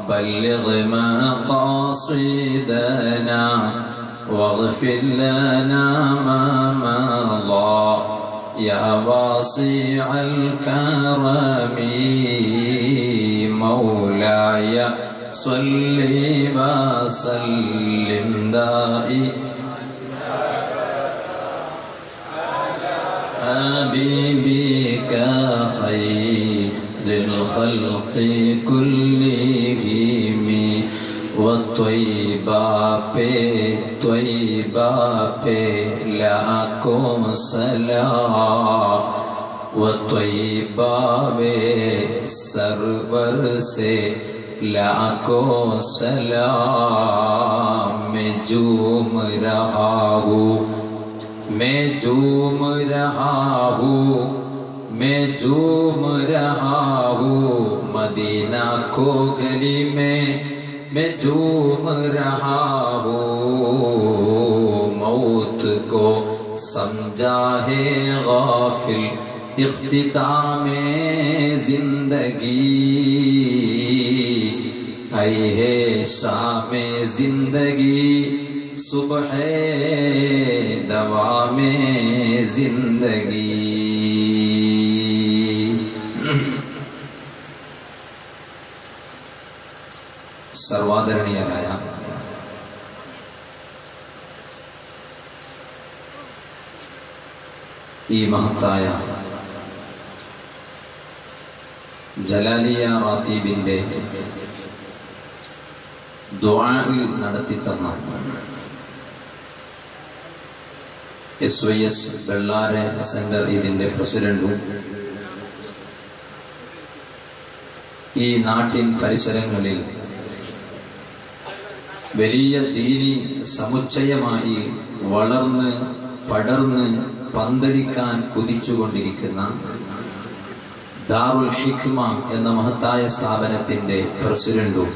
بلغ مقاصدنا واغفر لنا ما مضى يا واسع الكرم مولاي صل وسلم دائما حبيبك خير للخلق كلهم والطيبة لاكھوں سلام والطيبة سرور سے لاکھوں سلام میں جھوم رہا ہوں مدینہ کو گلی میں جھوم رہا ہوں موت کو سمجھا ہے غافل اختتام زندگی آئی ہے شام زندگی صبح دوام زندگی. സർവാദരണീയനായ ഈ മഹത്തായ ജലാലിയ റാത്തീബിന്റെ ദുആ നടത്തി തന്ന SYS വെള്ളാരെ സെന്റർ ഇതിന്റെ പ്രസിഡന്റും ഈ നാട്ടിൻ പരിസരങ്ങളിൽ വലിയ ദീനി സമുച്ചയമായി വളർന്ന് പടർന്ന് പന്തലിക്കാൻ കുതിച്ചുകൊണ്ടിരിക്കുന്ന ദാറുൽ ഹിക്മ എന്ന മഹത്തായ സ്ഥാപനത്തിന്റെ പ്രസിഡന്റും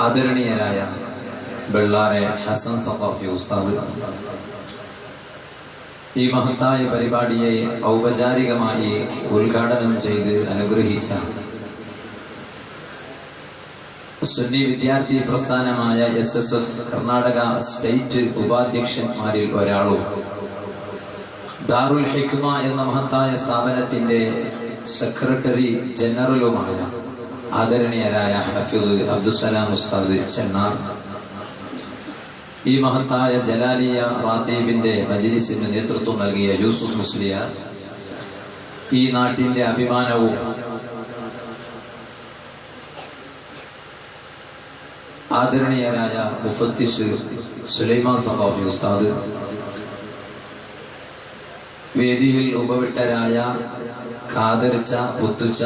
ആദരണീയരായ വെള്ളാരെ ഹസൻ സഖാഫി ഉസ്താദ് ഈ മഹത്തായ പരിപാടിയെ ഔപചാരികമായി ഉദ്ഘാടനം ചെയ്ത് അനുഗ്രഹിച്ച സുന്നി വിദ്യാർത്ഥി പ്രസ്ഥാനമായ SSF കർണാടക സ്റ്റേറ്റ് ഉപാധ്യക്ഷന്മാരിൽ ഒരാളും ദാറുൽ ഹിക്മ എന്ന മഹത്തായ സ്ഥാപനത്തിന്റെ സെക്രട്ടറി ജനറലുമായ ആദരണീയരായ ഹഫീദ് അബ്ദുസ്സലാം ഉസ്താദ് ചെന്നാർ, ഈ മഹത്തായ ജലാലിയ റാത്തീബിന്റെ മജ്ലിസിന് നേതൃത്വം നൽകിയ യൂസുഫ് മുസ്ലിയാർ, ഈ നാട്ടിന്റെ അഭിമാനവും ആദരണീയരായ മുഫത്തിസ് സുലൈമാൻ സഖാഫി ഉസ്താദ്, വേദിയിൽ ഉപവിട്ടരായ കാതരിച്ച പുത്തുച്ച,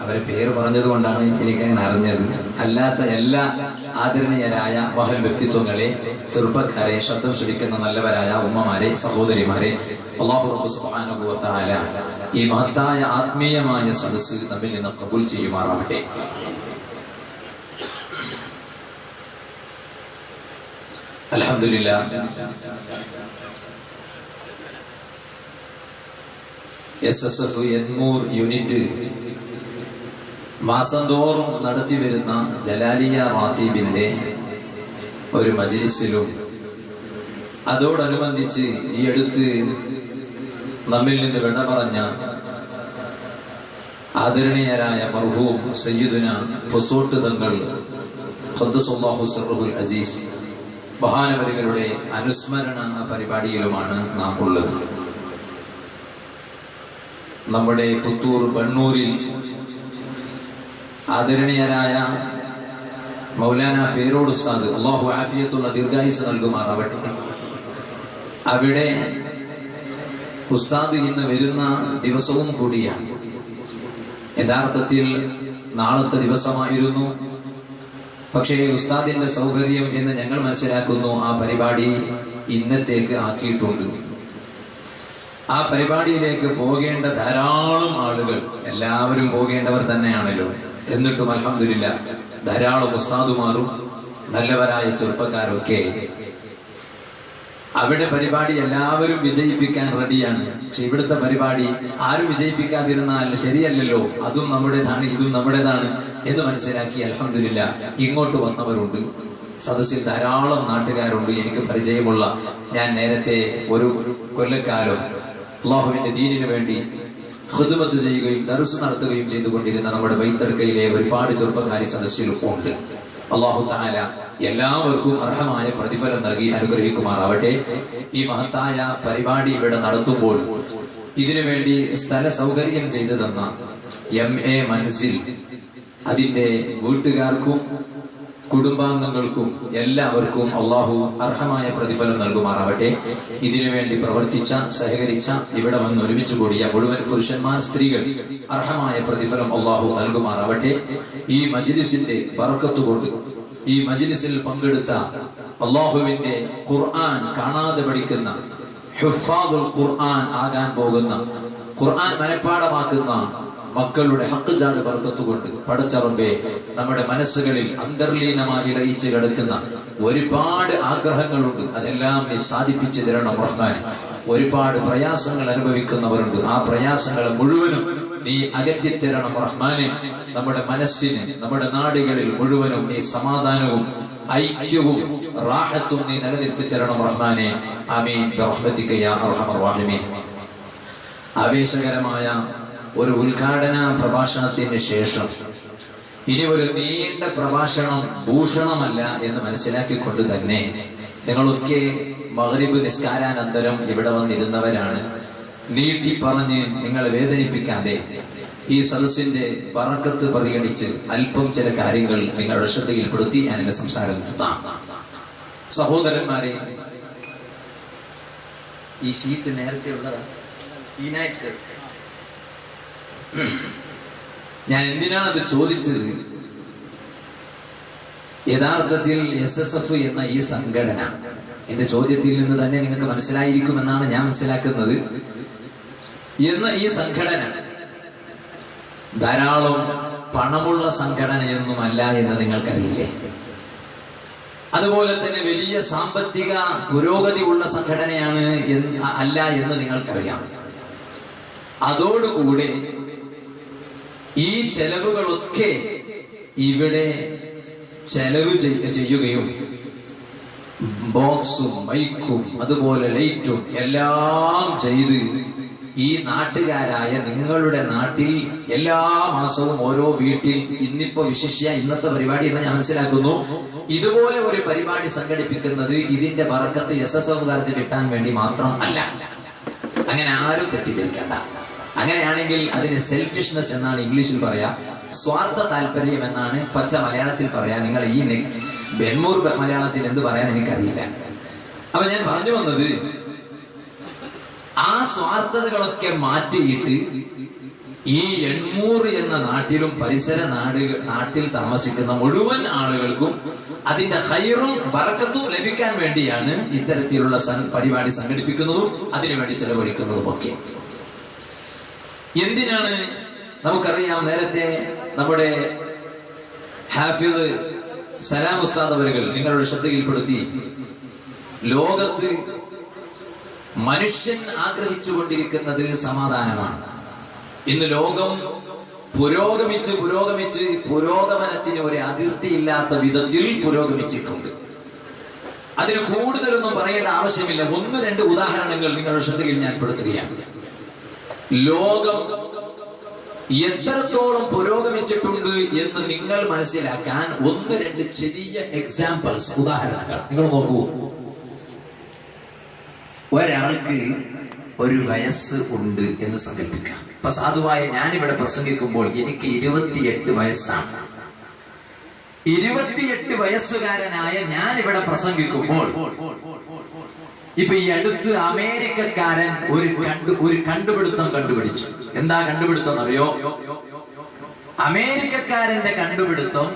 അവരെ പേര് പറഞ്ഞത് കൊണ്ടാണ് എനിക്കങ്ങനെ അറിഞ്ഞത്. അല്ലാത്ത എല്ലാ ആദരണീയരായ മഹൽ വ്യക്തിത്വങ്ങളെ, ചെറുപ്പക്കാരെ, ശബ്ദം ശ്രവിക്കുന്ന നല്ലവരായ ഉമ്മമാരെ, സഹോദരിമാരെ, അല്ലാഹു റബ്ബ് സുബ്ഹാനഹു വ തആല ഈ മഹത്തായ ആത്മീയമായ സദസ്സ് നമ്മിൽ നിന്ന് ഖബൂൽ ചെയ്യുമാറാവട്ടെ. അൽഹംദുലില്ലാഹ്, SSF എൻമൂർ യൂണിറ്റ് മാസം തോറും നടത്തി വരുന്ന ജലാലിയ റാത്തീബിന്റെ ഒരു മജ്ലിസിലും അതോടനുബന്ധിച്ച് ഈ അടുത്ത് നമ്മിൽ നിന്ന് വിട പറഞ്ഞ ആദരണീയരായ മർഹൂം സയ്യിദുന ഫസോട്ട് തങ്ങൾ ഖദ്ദസല്ലാഹു സിർറുൽ അസീസ് മഹാനവരികളുടെ അനുസ്മരണ പരിപാടിയിലുമാണ് നാം ഉള്ളത്. നമ്മുടെ പുത്തൂർ ബണ്ണൂരിൽ ആദരണീയരായ മൗലാന പേരോട് ഉസ്താദ്, അല്ലാഹു ആഫിയത്തുള്ള ദീർഘായുസ് നൽകുമാറാവട്ടെ, അവിടെ ഉസ്താദ് ഇന്ന് വരുന്ന ദിവസവും കൂടിയാണ്. യഥാർത്ഥത്തിൽ നാളത്തെ ദിവസമായിരുന്നു, പക്ഷേ ഉസ്താദിന്റെ സൗകര്യം എന്ന് ഞങ്ങൾ മനസ്സിലാക്കുന്നു ആ പരിപാടി ഇന്നത്തേക്ക് ആക്കിയിട്ടുണ്ട്. ആ പരിപാടിയിലേക്ക് പോകേണ്ട ധാരാളം ആളുകൾ, എല്ലാവരും പോകേണ്ടവർ തന്നെയാണല്ലോ, എന്നിട്ടും അൽഹംദുലില്ലാഹ് ധാരാളം ഉസ്താദുമാരും നല്ലവരായ ചെറുപ്പക്കാരൊക്കെ അവിടെ പരിപാടി എല്ലാവരും വിജയിപ്പിക്കാൻ റെഡിയാണ്. പക്ഷെ ഇവിടുത്തെ പരിപാടി ആരും വിജയിപ്പിക്കാതിരുന്നാൽ ശരിയല്ലല്ലോ, അതും നമ്മുടേതാണ് ഇതും നമ്മുടേതാണ് എന്ന് മനസ്സിലാക്കി അൽഹംദുലില്ലാഹ് ഇങ്ങോട്ട് വന്നവരുണ്ട്. സദസ്സിൽ ധാരാളം നാട്ടുകാരുണ്ട്, എനിക്ക് പരിചയമുള്ള. ഞാൻ നേരത്തെ ഒരു കൊല്ലക്കാലം അല്ലാഹുവിന്റെ ദീനിനു വേണ്ടി ഖിദ്മത്ത് ചെയ്യുകയും ദർസ് നടത്തുകയും ചെയ്തുകൊണ്ടിരുന്ന നമ്മുടെ ബൈത്തർക്കയിലെ ഒരുപാട് ചെറുപ്പക്കാരി സദസ്സിലും ഉണ്ട്. അല്ലാഹു തആല എല്ലാവർക്കും അർഹമായ പ്രതിഫലം നൽകി അനുഗ്രഹിക്കുമാറാവട്ടെ. ഈ മഹത്തായ പരിപാടി ഇവിടെ നടത്തുമ്പോൾ ഇതിനുവേണ്ടി സ്ഥല സൗകര്യം ചെയ്തു തന്ന MA മൻസിൽ, അതിന്റെ വീട്ടുകാർക്കും കുടുംബാംഗങ്ങൾക്കും എല്ലാവർക്കും അള്ളാഹു അർഹമായ പ്രതിഫലം നൽകുമാറാവട്ടെ. ഇതിനുവേണ്ടി പ്രവർത്തിച്ച, സഹകരിച്ച, ഇവിടെ വന്ന് ഒരുമിച്ച് കൂടിയ മുഴുവൻ പുരുഷന്മാർ, സ്ത്രീകൾ അർഹമായ പ്രതിഫലം അള്ളാഹു നൽകുമാറാവട്ടെ. ഈ മജ്ലിസിന്റെ ബറക്കത്ത് കൊണ്ട്, ഈ മജ്ലിസിൽ പങ്കെടുത്ത അള്ളാഹുവിന്റെ ഖുർആൻ കാണാതെ പഠിക്കുന്ന ഹുഫാദുൽ ഖുർആൻ ആകാൻ പോകുന്ന, ഖുർആൻ മനഃപ്പാഠമാക്കുന്ന മക്കളുടെ ഹക്ക് ജാട് ബർക്കത്തുകൊണ്ട് പടച്ച റബ്ബേ, നമ്മുടെ മനസ്സുകളിൽ അന്തർലീനമായി ലയിച്ച് കിടക്കുന്ന ഒരുപാട് ആഗ്രഹങ്ങളുണ്ട്, അതെല്ലാം നീ സാധിപ്പിച്ചു തരണം റഹ്മാൻ. ഒരുപാട് പ്രയാസങ്ങൾ അനുഭവിക്കുന്നവരുണ്ട്, ആ പ്രയാസങ്ങൾ മുഴുവനും നീ അകറ്റിത്തരണം റഹ്മാനെ. നമ്മുടെ മനസ്സിന്, നമ്മുടെ നാടുകളിൽ മുഴുവനും നീ സമാധാനവും ഐക്യവും റാഹത്തും നീ നിലനിർത്തി തരണം റഹ്മാനെ. ആമീൻ ബിറഹ്മതിക യാ അർഹമർ റഹീമീൻ. ആവേശകരമായ ഒരു ഉദ്ഘാടന പ്രഭാഷണത്തിന് ശേഷം ഇനി ഒരു നീണ്ട പ്രഭാഷണം ഭൂഷണമല്ല എന്ന് മനസ്സിലാക്കിക്കൊണ്ട് തന്നെ, നിങ്ങളൊക്കെ മഗ്രിബ് നിസ്കാരാനന്തരം ഇവിടെ വന്നിരുന്നവരാണ്. നീട്ടി പറഞ്ഞ് നിങ്ങളെ വേദനിപ്പിക്കാതെ ഈ സദസ്സിന്റെ ബറക്കത്ത് പരിഗണിച്ച് അല്പം ചില കാര്യങ്ങൾ നിങ്ങളുടെ ശ്രദ്ധയിൽപ്പെടുത്തി ഞാൻ എന്റെ സംസാരം നിർത്താം. സഹോദരന്മാരെ, ഈ ഷീറ്റ് നേരത്തെ ഉള്ളതാണ്. ഞാൻ എന്തിനാണ് അത് ചോദിച്ചത്? യഥാർത്ഥത്തിൽ SSF എന്ന ഈ സംഘടന, എന്റെ ചോദ്യത്തിൽ നിന്ന് തന്നെ നിങ്ങൾക്ക് മനസ്സിലായിരിക്കുമെന്നാണ് ഞാൻ മനസ്സിലാക്കുന്നത്, എന്ന ഈ സംഘടന ധാരാളം പണമുള്ള സംഘടനയൊന്നുമല്ല എന്ന് നിങ്ങൾക്കറിയില്ലേ? അതുപോലെ തന്നെ വലിയ സാമ്പത്തിക പുരോഗതി ഉള്ള സംഘടനയാണ് അല്ല എന്ന് നിങ്ങൾക്കറിയാം. അതോടുകൂടെ ഈ ചെലവുകളൊക്കെ ഇവിടെ ചെലവ് ചെയ്യുകയും ബോക്സും മൈക്കും അതുപോലെ ലൈറ്റും എല്ലാം ചെയ്ത് ഈ നാട്ടുകാരായ നിങ്ങളുടെ നാട്ടിൽ എല്ലാ മാസവും ഓരോ വീട്ടിൽ, ഇന്നിപ്പോ വിശിഷ്യ ഇന്നത്തെ പരിപാടി എന്ന് ഞാൻ മനസ്സിലാക്കുന്നു, ഇതുപോലെ ഒരു പരിപാടി സംഘടിപ്പിക്കുന്നത് ഇതിന്റെ ബറക്കത്ത് SSFകാർക്ക് കിട്ടാൻ വേണ്ടി മാത്രം അല്ല. അങ്ങനെ ആരും തെറ്റിദ്ധരിക്കണ്ട. അങ്ങനെയാണെങ്കിൽ അതിന് സെൽഫിഷ്നെസ് എന്നാണ് ഇംഗ്ലീഷിൽ പറയാ, സ്വാർത്ഥ താല്പര്യം എന്നാണ് പച്ച മലയാളത്തിൽ പറയാ. നിങ്ങൾ ഈ ബെൺമൂർ മലയാളത്തിൽ എന്ത് പറയാൻ എനിക്കറിയില്ല. അപ്പൊ ഞാൻ പറഞ്ഞു വന്നത്, ആ സ്വാർത്ഥതകളൊക്കെ മാറ്റിയിട്ട് ഈ എൺമൂർ എന്ന നാട്ടിലും പരിസര നാട്ടിൽ താമസിക്കുന്ന മുഴുവൻ ആളുകൾക്കും അതിന്റെ ഖൈറും ബറക്കത്തും ലഭിക്കാൻ വേണ്ടിയാണ് ഇത്തരത്തിലുള്ള പരിപാടി സംഘടിപ്പിക്കുന്നതും അതിനുവേണ്ടി ചെലവഴിക്കുന്നതും ഒക്കെ. എന്തിനാണ്? നമുക്കറിയാം, നേരത്തെ നമ്മുടെ ഹാഫിദ് സലാം ഉസ്താദ് അവരുകൾ നിങ്ങളുടെ ശ്രദ്ധയിൽപ്പെടുത്തി, ലോകത്ത് മനുഷ്യൻ ആഗ്രഹിച്ചുകൊണ്ടിരിക്കുന്നത് സമാധാനമാണ്. ഇന്ന് ലോകം പുരോഗമിച്ച് പുരോഗമനത്തിന് ഒരു അതിർത്തിയില്ലാത്ത വിധത്തിൽ പുരോഗമിച്ചിട്ടുണ്ട്. അതിന് കൂടുതലൊന്നും പറയേണ്ട ആവശ്യമില്ല. 1-2 ഉദാഹരണങ്ങൾ നിങ്ങളുടെ ശ്രദ്ധയിൽ ഞാൻ പെടുത്തുകയാണ്. ലോകം എത്രത്തോളം പുരോഗമിച്ചിട്ടുണ്ട് എന്ന് നിങ്ങൾ മനസ്സിലാക്കാൻ 1-2 ചെറിയ എക്സാമ്പിൾസ്, ഉദാഹരണങ്ങൾ നിങ്ങൾ നോക്കൂ. ഒരാൾക്ക് ഒരു വയസ്സ് ഉണ്ട് എന്ന് സങ്കല്പിക്കാം. ഇപ്പൊ സാധുവായ ഞാനിവിടെ പ്രസംഗിക്കുമ്പോൾ എനിക്ക് 28 വയസ്സാണ്. 28 വയസ്സുകാരനായ ഞാൻ ഇവിടെ പ്രസംഗിക്കുമ്പോൾ, ഇപ്പൊ ഈ അടുത്ത് അമേരിക്കക്കാരൻ ഒരു കണ്ടുപിടുത്തം കണ്ടുപിടിച്ചു. എന്താ കണ്ടുപിടുത്തം അറിയോ? അമേരിക്കക്കാരന്റെ കണ്ടുപിടുത്തം,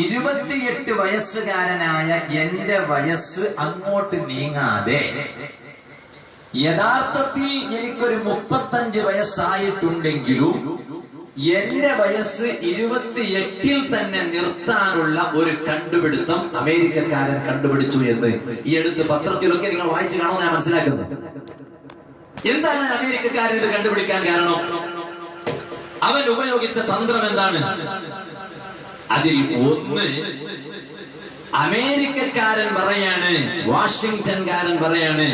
28 വയസ്സുകാരനായ എന്റെ വയസ്സ് അങ്ങോട്ട് നീങ്ങാതെ യഥാർത്ഥത്തിൽ എനിക്കൊരു 35 വയസ്സായിട്ടുണ്ടെങ്കിലും എന്റെ വയസ്സ് 28 തന്നെ നിർത്താനുള്ള ഒരു കണ്ടുപിടുത്തം അമേരിക്കക്കാരൻ കണ്ടുപിടിച്ചു എന്ന് ഈ അടുത്ത് പത്രത്തിലൊക്കെ നിങ്ങൾ വായിച്ചു കാണുമെന്ന് ഞാൻ മനസ്സിലാക്കുന്നത്. എന്താണ് അമേരിക്കക്കാരൻ ഇത് കണ്ടുപിടിക്കാൻ കാരണം? അവൻ ഉപയോഗിച്ച തന്ത്രം എന്താണ്? അതിൽ ഒന്ന്, അമേരിക്കക്കാരൻ പറയാണ്, വാഷിംഗ്ടൻകാരൻ പറയാണ്,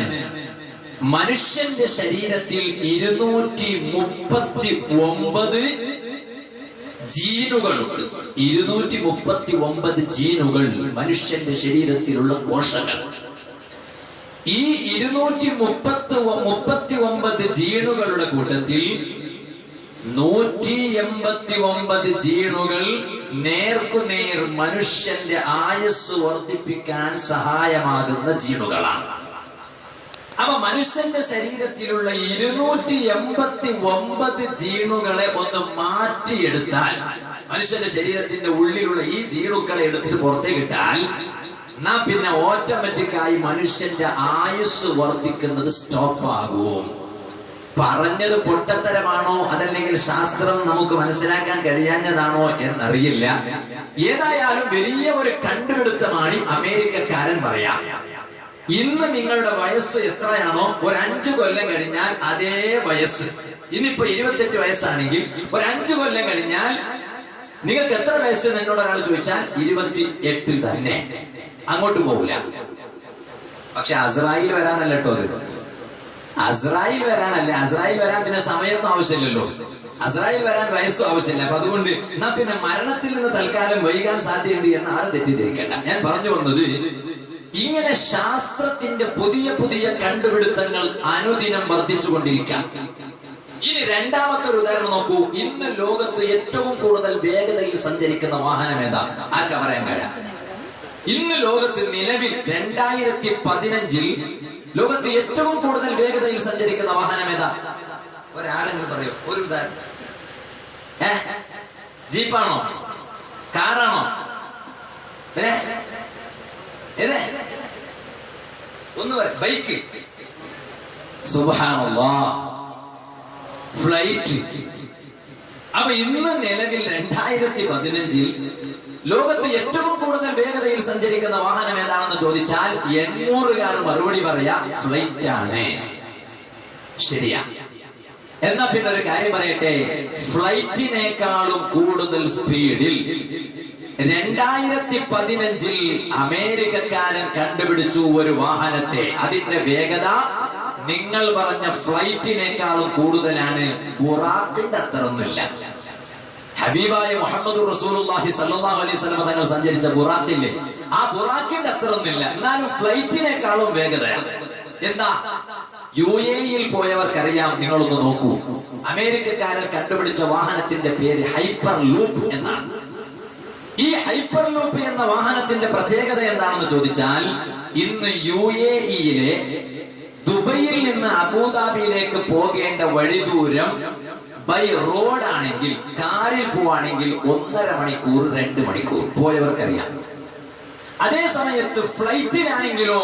മനുഷ്യന്റെ ശരീരത്തിൽ 239 ജീനുകളുണ്ട്. 239 ജീനുകൾ മനുഷ്യന്റെ ശരീരത്തിലുള്ള കോശങ്ങൾ. ഈ 239 ജീനുകളുടെ കൂട്ടത്തിൽ 189 ജീനുകൾ നേർക്കുനേർ മനുഷ്യന്റെ ആയുസ് വർദ്ധിപ്പിക്കാൻ സഹായമാകുന്ന ജീനുകളാണ്. അപ്പൊ മനുഷ്യന്റെ ശരീരത്തിലുള്ള 289 ജീനുകളെ ഒന്ന് മാറ്റിയെടുത്താൽ, മനുഷ്യന്റെ ശരീരത്തിന്റെ ഉള്ളിലുള്ള ഈ ജീനുക്കളെ എടുത്തിട്ട് പുറത്തേക്ക് ഇട്ടാൽ, എന്നാ പിന്നെ ഓട്ടോമാറ്റിക്കായി മനുഷ്യന്റെ ആയുസ് വർദ്ധിക്കുന്നത് സ്റ്റോപ്പ് ആകും. പറഞ്ഞത് പൊട്ടത്തരമാണോ അതല്ലെങ്കിൽ ശാസ്ത്രം നമുക്ക് മനസ്സിലാക്കാൻ കഴിയാഞ്ഞതാണോ എന്നറിയില്ല. ഏതായാലും വലിയ ഒരു കണ്ടുപിടുത്തമാണ് അമേരിക്കക്കാരൻ പറയാം. ഇന്ന് നിങ്ങളുടെ വയസ്സ് എത്രയാണോ, ഒരു 5 കൊല്ലം കഴിഞ്ഞാൽ അതേ വയസ്സ്, ഇന്നിപ്പോ 28 വയസ്സാണെങ്കിൽ ഒരു 5 കൊല്ലം കഴിഞ്ഞാൽ നിങ്ങൾക്ക് എത്ര വയസ്സ് എന്നോട് ഒരാൾ ചോദിച്ചാൽ 28 തന്നെ, അങ്ങോട്ട് പോകില്ല. പക്ഷെ അസ്രായേൽ വരാനല്ല കേട്ടോ അത്. അസ്രായേൽ വരാനല്ല. അസ്രായേൽ വരാൻ പിന്നെ സമയമൊന്നും ആവശ്യമില്ലല്ലോ. അസ്രായേൽ വരാൻ വയസ്സും ആവശ്യമില്ല. അപ്പൊ അതുകൊണ്ട് എന്നാ പിന്നെ മരണത്തിൽ നിന്ന് തൽക്കാലം വൈകാൻ സാധ്യതയുണ്ട് എന്ന് ആരും തെറ്റിദ്ധരിക്കേണ്ട. ഞാൻ പറഞ്ഞു വന്നത്, ഇങ്ങനെ ശാസ്ത്രത്തിന്റെ പുതിയ പുതിയ കണ്ടുപിടുത്തങ്ങൾ അനുദിനം വർദ്ധിച്ചുകൊണ്ടിരിക്കാം. ഇനി രണ്ടാമത്തെ ഒരു ഉദാഹരണം നോക്കൂ. ഇന്ന് ലോകത്ത് ഏറ്റവും കൂടുതൽ വേഗതയിൽ സഞ്ചരിക്കുന്ന വാഹനം ഏതാ? ആർക്കാ പറയാൻ കഴിയാം? ഇന്ന് ലോകത്ത് നിലവിൽ 2015 ലോകത്ത് ഏറ്റവും കൂടുതൽ വേഗതയിൽ സഞ്ചരിക്കുന്ന വാഹനം ഏതാ? ഒരാളെങ്കിലും പറയോ? ഒരു ഉദാഹരണം. ജീപ്പാണോ? കാറാണോ? ഒന്ന് ബൈക്ക്, സുബ്ഹാനല്ലാഹ്, ഫ്ലൈറ്റ്. അപ്പൊ ഇന്ന് നിലവിൽ 2015 ലോകത്ത് ഏറ്റവും കൂടുതൽ വേഗതയിൽ സഞ്ചരിക്കുന്ന വാഹനം ഏതാണെന്ന് ചോദിച്ചാൽ 800 മറുപടി പറയാ ഫ്ലൈറ്റ് ആണ്. ശരിയാ. എന്നാ പിന്നെ ഒരു കാര്യം പറയട്ടെ, ഫ്ലൈറ്റിനേക്കാളും കൂടുതൽ സ്പീഡിൽ 2015 അമേരിക്കക്കാരൻ കണ്ടുപിടിച്ചു ഒരു വാഹനത്തെ. അതിന്റെ വേഗത നിങ്ങൾ പറഞ്ഞ ഫ്ലൈറ്റിനേക്കാളും കൂടുതലാണ്. ബുറാഖിന്റെ അത്രയൊന്നുമില്ല. ഹബീബായ മുഹമ്മദ് റസൂലുള്ളാഹി സ്വല്ലല്ലാഹു അലൈഹി വസല്ലം തങ്ങൾ സഞ്ചരിച്ച ബുറാഖില്ലേ, ആ ബുറാഖിന്റെ അത്രയൊന്നുമില്ല. എന്നാലും ഫ്ലൈറ്റിനേക്കാളും വേഗതയാണ്. എന്താ? UAE പോയവർക്കറിയാം. നിങ്ങളൊന്ന് നോക്കൂ. അമേരിക്കക്കാരൻ കണ്ടുപിടിച്ച വാഹനത്തിന്റെ പേര് ഹൈപ്പർ ലൂപ്പ് എന്നാണ്. ഈ ഹൈപ്പർ ലൂപ്പ് എന്ന വാഹനത്തിന്റെ പ്രത്യേകത എന്താണെന്ന് ചോദിച്ചാൽ, ഇന്ന് UAE ദുബൈയിൽ നിന്ന് അബുദാബിയിലേക്ക് പോകേണ്ട വഴി ദൂരം ബൈ റോഡ് ആണെങ്കിൽ, കാറിൽ പോവാണെങ്കിൽ 1.5 മണിക്കൂർ 2 മണിക്കൂർ പോയവർക്കറിയാം. അതേ സമയത്ത് ഫ്ലൈറ്റിലാണെങ്കിലോ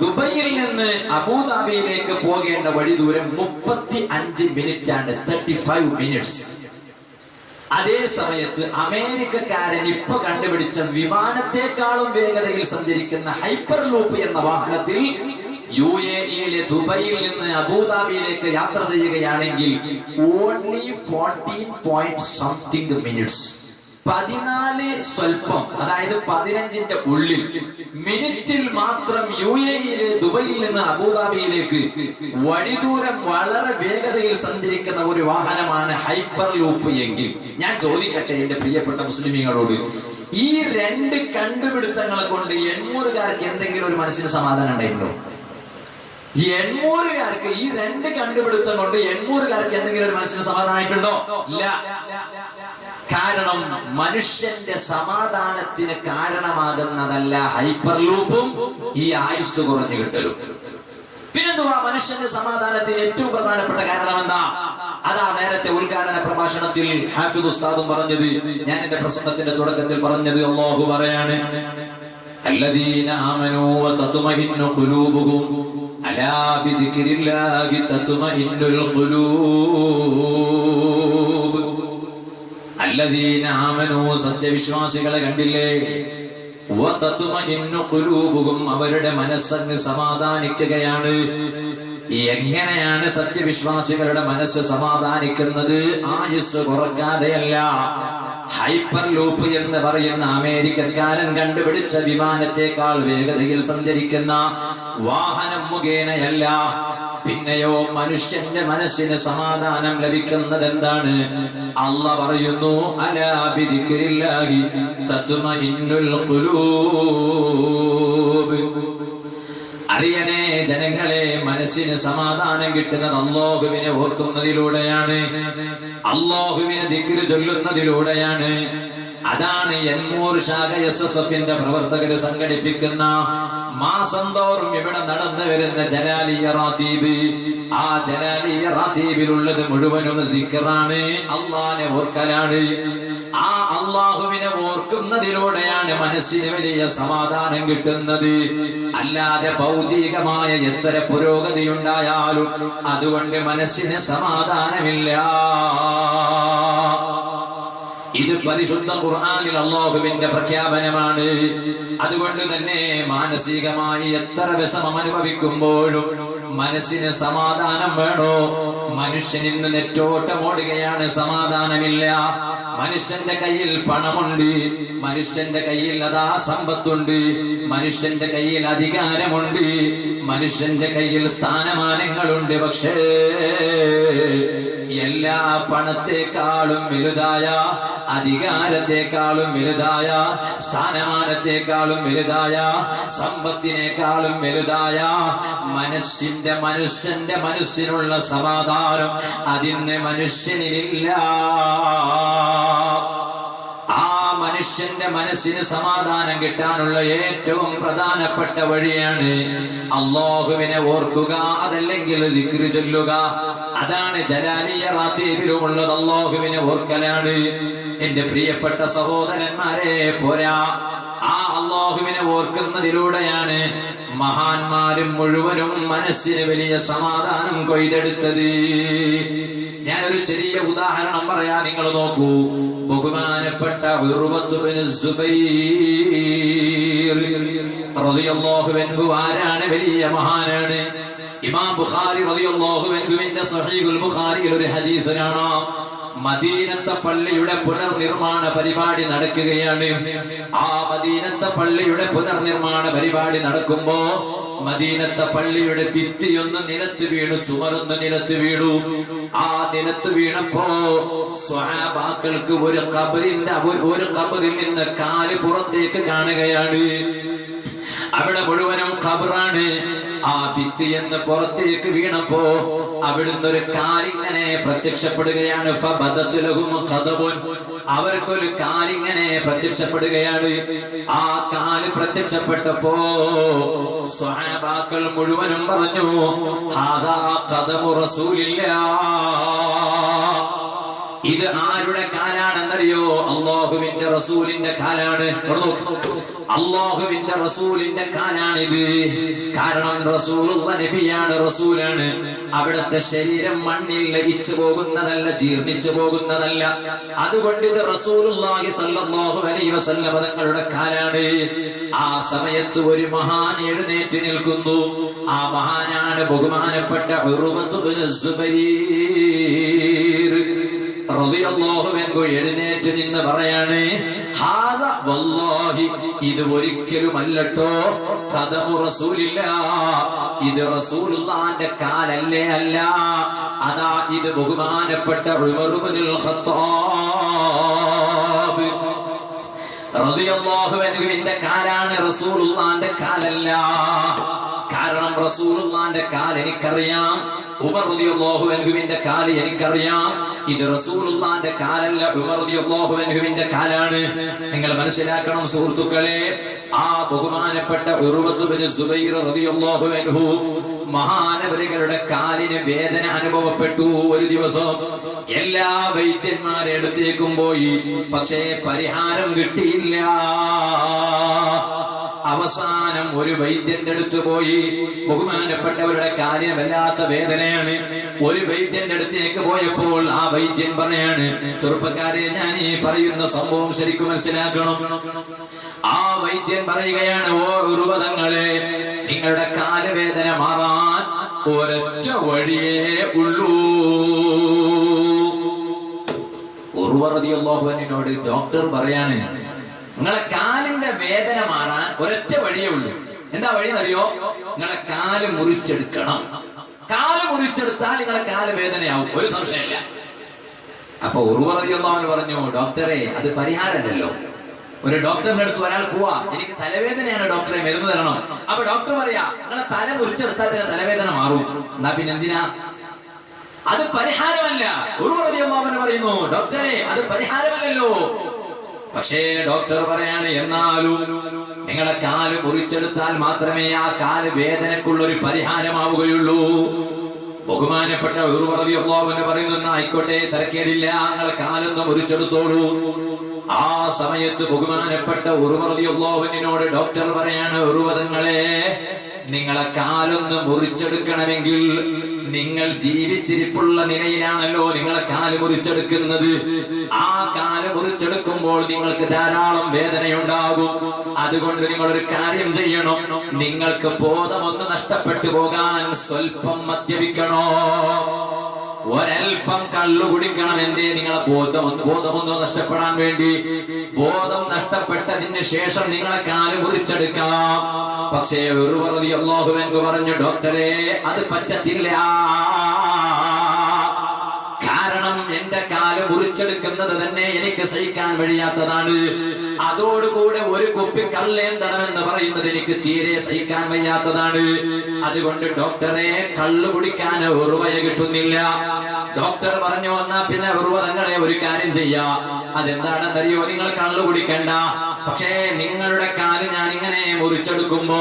ദുബൈയിൽ നിന്ന് അബുദാബിയിലേക്ക് പോകേണ്ട വഴി ദൂരം 35 മിനിറ്റ് ആണ്, 35 മിനിറ്റ്സ്. അതേ സമയത്ത് അമേരിക്കക്കാരൻ ഇപ്പൊ കണ്ടുപിടിച്ച വിമാനത്തെക്കാളും വേഗതയിൽ സഞ്ചരിക്കുന്ന ഹൈപ്പർ ലൂപ്പ് എന്ന വാഹനത്തിൽ UAE ദുബൈയിൽ നിന്ന് അബുദാബിയിലേക്ക് യാത്ര ചെയ്യുകയാണെങ്കിൽ ഓൺലി 14 മിനിറ്റ്സ്, 14 സ്വൽപ്പം, അതായത് 15ന്റെ ഉള്ളിൽ മിനിറ്റിൽ മാത്രം UAE ദുബൈയിൽ നിന്ന് അബുദാബിയിലേക്ക് വഴിദൂരം വളരെ വേഗതയിൽ സഞ്ചരിക്കുന്ന ഒരു വാഹനമാണ് ഹൈപ്പർ ലൂപ്പ് എങ്കിൽ, ഞാൻ ചോദിക്കട്ടെ എന്റെ പ്രിയപ്പെട്ട മുസ്ലിമീങ്ങളോട്, ഈ 2 കണ്ടുപിടുത്തങ്ങളെ കൊണ്ട് 800 എന്തെങ്കിലും ഒരു മനസ്സിന് സമാധാനം ഉണ്ടായിട്ടുണ്ടോ? 800 ഈ 2 കണ്ടുപിടുത്തം കൊണ്ട് 800 എന്തെങ്കിലും ഒരു മനസ്സിന് സമാധാനമായിട്ടുണ്ടോ? ഇല്ല. കാരണം മനുഷ്യന്റെ സമാധാനത്തിന് കാരണമാകുന്നതല്ല ഹൈപ്പർ ലൂപ്പും ഈ ആയുസ് കുറഞ്ഞു കിട്ടലും. പിന്നെന്തുവാ മനുഷ്യന്റെ സമാധാനത്തിന് ഏറ്റവും പ്രധാനപ്പെട്ട കാരണം എന്താ? അതാ നേരത്തെ ഉദ്ഘാടന പ്രഭാഷണത്തിൽ ഹാഫിദ് ഉസ്താദും പറഞ്ഞത്, ഞാൻ എന്റെ പ്രസംഗത്തിന്റെ തുടക്കത്തിൽ പറഞ്ഞത്. അല്ലാഹു പറയാണ്, അല്ലദീന ആമനൂ വതത്മഇന്നു ഖുലൂബുഹും അലാ ബിദിക്രില്ലാഹി തത്മഇന്നുൽ ഖുലൂബ്. അല്ലദീന ആമനൂ സത്യവിശ്വാസികളെ കണ്ടില്ലേ, വതത്മഇന്നു ഖുലൂബുഹും അവരുടെ മനസ്സങ്ങ് സമാധാനിക്കുകയാണ്. എങ്ങനെയാണ് സത്യവിശ്വാസികളുടെ മനസ്സ് സമാധാനിക്കുന്നത്? ആയുസ് കുറക്കാതെയല്ല. ഹൈപ്പർ ലൂപ്പ് എന്ന് പറയുന്ന അമേരിക്കക്കാരൻ കണ്ടുപിടിച്ച വിമാനത്തെക്കാൾ വേഗതയിൽ സഞ്ചരിക്കുന്ന വാഹനം മുഖേനയല്ല. പിന്നെയോ മനുഷ്യന്റെ മനസ്സിന് സമാധാനം ലഭിക്കുന്നത് എന്താണ്? അല്ലാഹ് പറയുന്നു, അലാ ബിദിക്രില്ലാഹി തത്മഇന്നുൽ ഖുലൂബ്. അറിയണേ ജനങ്ങളെ, മനസ്സിന് സമാധാനം കിട്ടുന്നത് അല്ലാഹുവിനെ ഓർക്കുന്നതിലൂടെയാണ്, അല്ലാഹുവിനെ ദിക്ർ ചൊല്ലുന്നതിലൂടെയാണ്. അതാണ് എൻമൂർ ശാഖ SSFന്റെ പ്രവർത്തകർ സംഘടിപ്പിക്കുന്ന മാസം തോറും ഇവിടെ നടന്നു വരുന്ന ജലാലിയ റാത്തീബ്. ആ ജലാലിയ റാത്തീബിലുള്ളത് മുഴുവനും ദിക്റാണ്, അല്ലാഹുവിനെ ഓർക്കലാണ്. ആ അല്ലാഹുവിനെ ഓർക്കുന്നതിലൂടെയാണ് മനസ്സിന് വലിയ സമാധാനം കിട്ടുന്നത്. അല്ലാതെ ഭൗതികമായ എത്ര പുരോഗതി ഉണ്ടായാലും അതുകൊണ്ട് മനസ്സിന് സമാധാനമില്ല. ഇത് പരിശുദ്ധ ഖുർആനിൽ അല്ലാഹുവിന്റെ പ്രഖ്യാപനമാണ്. അതുകൊണ്ട് തന്നെ മാനസികമായി എത്ര വിഷമം അനുഭവിക്കുമ്പോഴും മനസ്സിന് സമാധാനം വേണോ? മനുഷ്യൻ ഇന്ന് നെറ്റോട്ടമോടുകയാണ്, സമാധാനമില്ല. മനുഷ്യന്റെ കയ്യിൽ പണമുണ്ട്, മനുഷ്യന്റെ കയ്യിൽ അതാ സമ്പത്തുണ്ട്, മനുഷ്യന്റെ കയ്യിൽ അധികാരമുണ്ട്, മനുഷ്യന്റെ കയ്യിൽ സ്ഥാനമാനങ്ങളുണ്ട്. പക്ഷേ എല്ലാ പണത്തെക്കാളും വലുതായ, അധികാരത്തെക്കാളും വലുതായ, സ്ഥാനമാനത്തെക്കാളും വലുതായ, സമ്പത്തിനേക്കാളും വലുതായ മനുഷ്യന്റെ മനസ്സിനുള്ള സമാധാനം അതിന് മനുഷ്യനില്ല. ആ മനുഷ്യന്റെ മനസ്സിന് സമാധാനം കിട്ടാനുള്ള ഏറ്റവും പ്രധാനപ്പെട്ട വഴിയാണ് അല്ലാഹുവിനെ ഓർക്കുക, അതല്ലെങ്കിൽ ദിക്ർ ചൊല്ലുക. അതാണ് ജലാലിയ റാത്തീബിലുമുള്ളത്, അല്ലാഹുവിനെ ഓർക്കലാണ്. എന്റെ പ്രിയപ്പെട്ട സഹോദരന്മാരെ, പോരാ, ആ അല്ലാഹുവിനെ ഓർക്കുന്നതിലൂടെയാണ് മഹാന്മാരും മുഴുവനും മനസ്സിന് വലിയ സമാധാനം കൊയ്തെടുത്തത്. ഞാനൊരു ചെറിയ ഉദാഹരണം പറയാം, നിങ്ങൾ നോക്കൂ. ബഹുമാനപ്പെട്ട ഉർവത്ത് ബിൻ സുബൈർ റളിയല്ലാഹു അൻഹു ആരാണ്? വലിയ മഹാനാണ്. ഇമാം ബുഖാരി റളിയല്ലാഹു അൻഹുവിന്റെ സ്വഹീഹുൽ ബുഖാരിയിൽ ഒരു ഹദീസ് കാണാം. മദീനത്തെ പള്ളിയുടെ പുനർനിർമ്മാണ പരിപാടി നടക്കുകയാണ്. ആ മദീനത്തെ പള്ളിയുടെ പുനർനിർമ്മാണ പരിപാടി നടക്കുമ്പോ മദീനത്തെ പള്ളിയുടെ ഭിത്തിയൊന്ന് നിലത്ത് വീണു, ചുമരൊന്ന് നിലത്ത് വീണു. ആ നിലത്ത് വീണപ്പോ സ്വഹാബാക്കൾക്ക് ഒരു ഖബറിൽ നിന്ന് കാല് പുറത്തേക്ക് കാണുകയാണ്. അവിടെ മുഴുവനും ഖബറാണ്. ആ ഭിത്തി എന്ന് പുറത്തേക്ക് വീണപ്പോ അവിടുന്ന് ഒരു കാലിങ്ങനെ പ്രത്യക്ഷപ്പെടുകയാണ്. അവർക്കൊരു കാലിങ്ങനെ പ്രത്യക്ഷപ്പെടുകയാണ്. ആ കാല് പ്രത്യക്ഷപ്പെട്ടപ്പോ സ്വഹാബാക്കൾ മുഴുവനും പറഞ്ഞു, ഹാദാ ഖദമു റസൂലില്ലാഹ്. ഇത് ആരുടെ കാലാണെന്നറിയോ? അല്ലാഹുവിന്റെ റസൂലിന്റെ കാലാണ്. അല്ലാഹുവിന്റെ റസൂലിന്റെ കാലാണിത്. കാരണം റസൂലുള്ള നബിയാണ്, റസൂലാണ്. അവിടുത്തെ ശരീരം മണ്ണിൽ ലയിച്ചു പോകുന്നതല്ല, ജീർണിച്ചു പോകുന്നതല്ല. അതുകൊണ്ട് ഇത് റസൂലുള്ളാഹി സ്വല്ലല്ലാഹു അലൈഹി വസല്ലം തങ്ങളുടെ കാലാണ്. ആ സമയത്ത് ഒരു മഹാൻ എഴുന്നേറ്റ് നിൽക്കുന്നു. ആ മഹാനാണ് ബഹുമാനപ്പെട്ട ഉർവത്ത് ബിൻ സുബൈർ റളിയല്ലാഹു അൻഹു. എഴുന്നേറ്റ് നിന്ന് പറയാണ്, ഹാദാ വല്ലാഹി, ഇത് ഒരിക്കലും അല്ലട്ടോ ഖദമു റസൂലില്ലാഹ്, ഇത് റസൂലുള്ളാഹിന്റെ കാലല്ലേ അല്ല. അതാ ഇത് ബഹുമാനപ്പെട്ട ഉമർ ഇബ്നുൽ ഖത്താബ് റളിയല്ലാഹു അൻഹുവിന്റെ കാലാണ്, റസൂലുള്ളാഹിന്റെ കാലല്ല. കാരണം റസൂലുള്ളാഹിന്റെ കാൽ എനിക്കറിയാം, ഉമർ റളിയല്ലാഹു അൻഹുവിന്റെ കാല് എനിക്കറിയാം. ഇത് റസൂലുള്ളാഹിന്റെ കാലല്ല, ഉമർ റളിയല്ലാഹു അൻഹുവിന്റെ കാലാണ്. നിങ്ങൾ മനസ്സിലാക്കണം സുഹൃത്തുക്കളെ. ആ ബഹുമാനപ്പെട്ട ഉർവത്ത് ബിൻ സുബൈർ റളിയല്ലാഹു അൻഹു മഹാനവരുകളുടെ കാലിന് വേദന അനുഭവപ്പെട്ടു. ഒരു ദിവസം എല്ലാ വൈദ്യന്മാരെ അടുത്തേക്കും പോയി, പക്ഷേ പരിഹാരം കിട്ടിയില്ല. അവസാനം ഒരു വൈദ്യന്റെ അടുത്ത് പോയി. ബഹുമാനപ്പെട്ടവരുടെ കാലിന് വല്ലാത്ത വേദനയാണ്. ഒരു വൈദ്യന്റെ അടുത്തേക്ക് പോയപ്പോൾ ആ വൈദ്യൻ പറയാണ്, ചെറുപ്പക്കാരെ, ഞാൻ ഈ പറയുന്ന സംഭവം ശരിക്കും മനസ്സിലാക്കണം. ആ വൈദ്യൻ പറയുകയാണ്, ഓ ഉർവതങ്ങളെ, നിങ്ങളുടെ കാലുവേദന മാറാൻ ഒരൊറ്റ വഴിയേ ഉള്ളൂ. ഉർവ റളിയല്ലാഹു അൻഹുവിനോട് ഡോക്ടർ പറയാണ്, നിങ്ങളെ കാലിന്റെ വേദന മാറാൻ ഒരൊറ്റ വഴിയേ ഉള്ളൂ. എന്താ വഴി അറിയോ? നിങ്ങളെ കാല് മുറിച്ചെടുക്കണം. കാല് മുറിച്ചെടുത്താൽ നിങ്ങളെ കാല് വേദനയാവും, ഒരു സംശയമില്ല. അപ്പൊ ഉർവ റളിയല്ലാഹു അൻഹു പറഞ്ഞു, ഡോക്ടറെ, അത് പരിഹാരമല്ലല്ലോ. ഒരു ഡോക്ടറിന്റെ അടുത്ത് ഒരാൾ പോവാ, എനിക്ക് തലവേദനയാണ് ഡോക്ടറെ, മരുന്ന് തരണം. അപ്പൊ ഡോക്ടർ പറയാ, നിങ്ങളെ തല മുറിച്ചെടുത്താൽ പിന്നെ തലവേദന മാറും. എന്നാ പിന്നെ എന്തിനാ? അത് പരിഹാരമല്ല. ഉർവ റളിയല്ലാഹു അൻഹു പറയുന്നു, ഡോക്ടറെ, അത് പരിഹാരമല്ലല്ലോ. പക്ഷേ ഡോക്ടർ പറയാണ്, എന്നാലും നിങ്ങളെ കാല് മുറിച്ചെടുത്താൽ മാത്രമേ ആ കാല് വേദനക്കുള്ളൊരു പരിഹാരമാവുകയുള്ളൂ. ബഹുമാനപ്പെട്ട ഉർവ റളിയല്ലാഹു അൻഹു പറയുന്നു, ആയിക്കോട്ടെ, തരക്കേടില്ല, നിങ്ങളെ കാലൊന്ന് മുറിച്ചെടുത്തോളൂ. ആ സമയത്ത് ബഹുമാനപ്പെട്ട ഉർവ റളിയല്ലാഹു അൻഹുവിനോട് ഡോക്ടർ പറയാണ്, ഉർവതങ്ങളെ, നിങ്ങളെ കാലൊന്ന് മുറിച്ചെടുക്കണമെങ്കിൽ നിങ്ങൾ ജീവിച്ചിരിപ്പുള്ള നിലയിലാണല്ലോ നിങ്ങളെ കാല് മുറിച്ചെടുക്കുന്നത്. ആ കാല് മുറിച്ചെടുക്കുമ്പോൾ നിങ്ങൾക്ക് ധാരാളം വേദനയുണ്ടാകും. അതുകൊണ്ട് നിങ്ങളൊരു കാര്യം ചെയ്യണം, നിങ്ങൾക്ക് ബോധമൊന്ന് നഷ്ടപ്പെട്ടു പോകാൻ സ്വൽപ്പം മദ്യപിക്കണോ, ഒരൽപ്പം കള്ളു കുടിക്കണം. എന്തേ? നിങ്ങളെ ബോധമൊന്നും നഷ്ടപ്പെടാൻ വേണ്ടി. ബോധം നഷ്ടപ്പെട്ടതിന് ശേഷം നിങ്ങളെ കാല് മുറിച്ചെടുക്കാം. പക്ഷേ ഉർവ റളിയല്ലാഹു അൻഹു പറഞ്ഞു, ഡോക്ടറെ, അത് പറ്റത്തില്ല. കാരണം എന്റെ കാല് മുറിച്ചെടുക്കുന്നത് തന്നെ എനിക്ക് സഹിക്കാൻ കഴിയാത്തതാണ്. അതോടുകൂടെ ഒരു കുപ്പി കള്ളേന്തണമെന്ന് പറയുന്നത് എനിക്ക് തീരെ സഹിക്കാൻ വയ്യാത്തതാണ്. അതുകൊണ്ട് ഡോക്ടറെ, കള്ളു കുടിക്കാൻ ഉർവയെ കിട്ടുന്നില്ല. ഡോക്ടർ പറഞ്ഞു, എന്നാ പിന്നെ ഉർവ തങ്ങളെ ഒരു കാര്യം ചെയ്യാം. അതെന്താണെന്നറിയോ? നിങ്ങൾ കള്ളു കുടിക്കണ്ട. പക്ഷേ നിങ്ങളുടെ കാല് ഞാൻ ഇങ്ങനെ മുറിച്ചെടുക്കുമ്പോ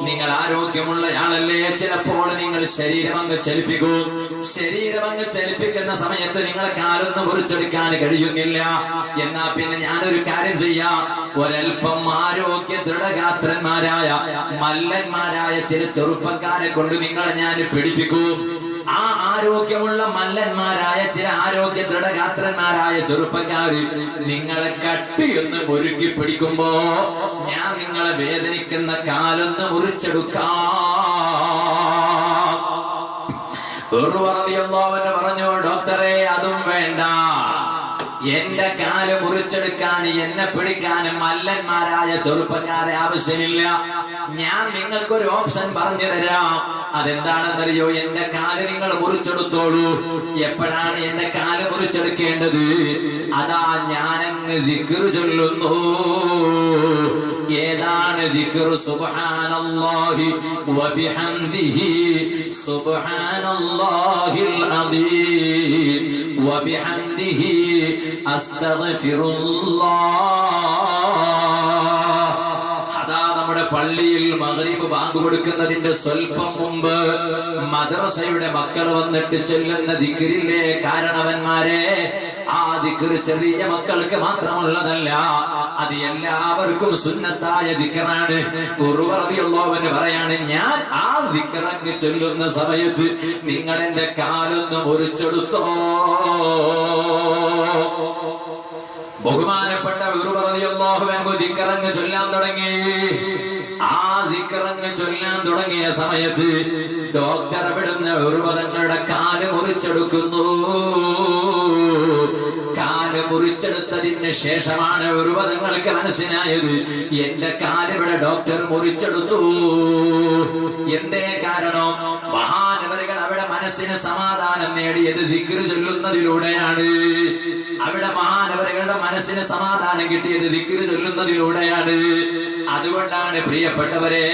നിങ്ങൾ ആരോഗ്യമുള്ളയാളല്ലേ, ചിലപ്പോൾ നിങ്ങൾ ശരീരം അങ്ങ് ചലിപ്പിക്കും. ശരീരം അങ്ങ് ചലിപ്പിക്കുന്ന സമയത്ത് നിങ്ങളെ കാലൊന്നും മുറിച്ചെടുക്കാൻ കഴിയുന്നില്ല. എന്നാ പിന്നെ ഞാനൊരു കാര്യം ചെയ്യാം, ഒരൽപ്പം ആരോഗ്യ ദൃഢഗാത്രന്മാരായ മല്ലന്മാരായ ചില ചെറുപ്പക്കാരെ കൊണ്ട് നിങ്ങളെ ഞാൻ പിടിപ്പിക്കും. ആ ആരോഗ്യമുള്ള മല്ലന്മാരായ ചില ആരോഗ്യ ദൃഢഗാത്രന്മാരായ ചെറുപ്പക്കാര് നിങ്ങളെ കട്ടിയൊന്ന് മുറുക്കി പിടിക്കുമ്പോ ഞാൻ നിങ്ങളെ വേദനിക്കുന്ന കാലൊന്ന് മുറിച്ചെടുക്കാം. ഉർവ റളിയല്ലാഹു അൻഹു പറഞ്ഞു, ഡോക്ടറെ, അതും വേണ്ട. എന്റെ കാല് മുറിച്ചെടുക്കാൻ, എന്നെ പിടിക്കാൻ മല്ലന്മാരായ ചെറുപ്പക്കാരെ ആവശ്യമില്ല. ഞാൻ നിങ്ങൾക്കൊരു ഓപ്ഷൻ പറഞ്ഞു തരാം. അതെന്താണെന്നറിയോ? എന്റെ കാല് നിങ്ങൾ മുറിച്ചെടുത്തോളൂ. എപ്പോഴാണ് എന്റെ കാല് മുറിച്ചെടുക്കേണ്ടത്? അതാ ഞാനങ്ങ് ദിക്ർ ചൊല്ലുന്നു. ഏതാണ് ദിക്ർ? സുബ്ഹാനല്ലാഹി വബിഹംദിഹി സുബ്ഹാനല്ലാഹിൽ അദീം വബിഹംദിഹി അസ്തഗ്ഫിറുല്ലാഹ്. അതാ നമ്മുടെ പള്ളിയിൽ മഗ്രിബ് ബാങ്ക് കൊടുക്കുന്നതിന്റെ സ്വൽപ്പം മുമ്പ് മദ്രസയുടെ മക്കൾ വന്നിട്ട് ചൊല്ലുന്ന ദിക്റില്ലേ കാരണവന്മാരെ, ആ ദിക്ർ ചെറിയ മക്കൾക്ക് മാത്രമുള്ളതല്ല, അത് എല്ലാവർക്കും സുന്നത്തായ ദിക്റാണ്. ഉർവ റളിയല്ലാഹു അൻഹു പറയാണ്, ഞാൻ ആ ദിക്റങ്ങ് ചൊല്ലുന്ന സമയത്ത് നിങ്ങൾ എന്റെ കാലൊന്ന് മുറിച്ചെടുത്തോ. ബഹുമാനപ്പെട്ട ഉർവ റളിയല്ലാഹു അൻഹു ദിക്റങ്ങ് ചൊല്ലാൻ തുടങ്ങി. ആ ദിക്റങ്ങ് ചൊല്ലാൻ തുടങ്ങിയ സമയത്ത് ഡോക്ടർ അവിടുന്ന് ഉർവ തങ്ങളുടെ കാല് മുറിച്ചെടുക്കുന്നു. കാല് മുറിച്ചെടുത്തതിന് ശേഷമാണ് ഉർവ തങ്ങൾക്ക് മനസ്സിലായത്, എന്റെ കാലിവിടെ ഡോക്ടർ മുറിച്ചെടുത്തു. എന്തേ കാരണം? മഹാനവരുകൾ അവിടെ മനസ്സിന് സമാധാനം നേടിയത് ദിക്ർ ചൊല്ലുന്നതിലൂടെയാണ്. അവിടെ മഹാനവരുകളുടെ മനസ്സിന് സമാധാനം കിട്ടിയത് ദിക്ർ ചൊല്ലുന്നതിലൂടെയാണ്. അതുകൊണ്ടാണ് പ്രിയപ്പെട്ടവരെ,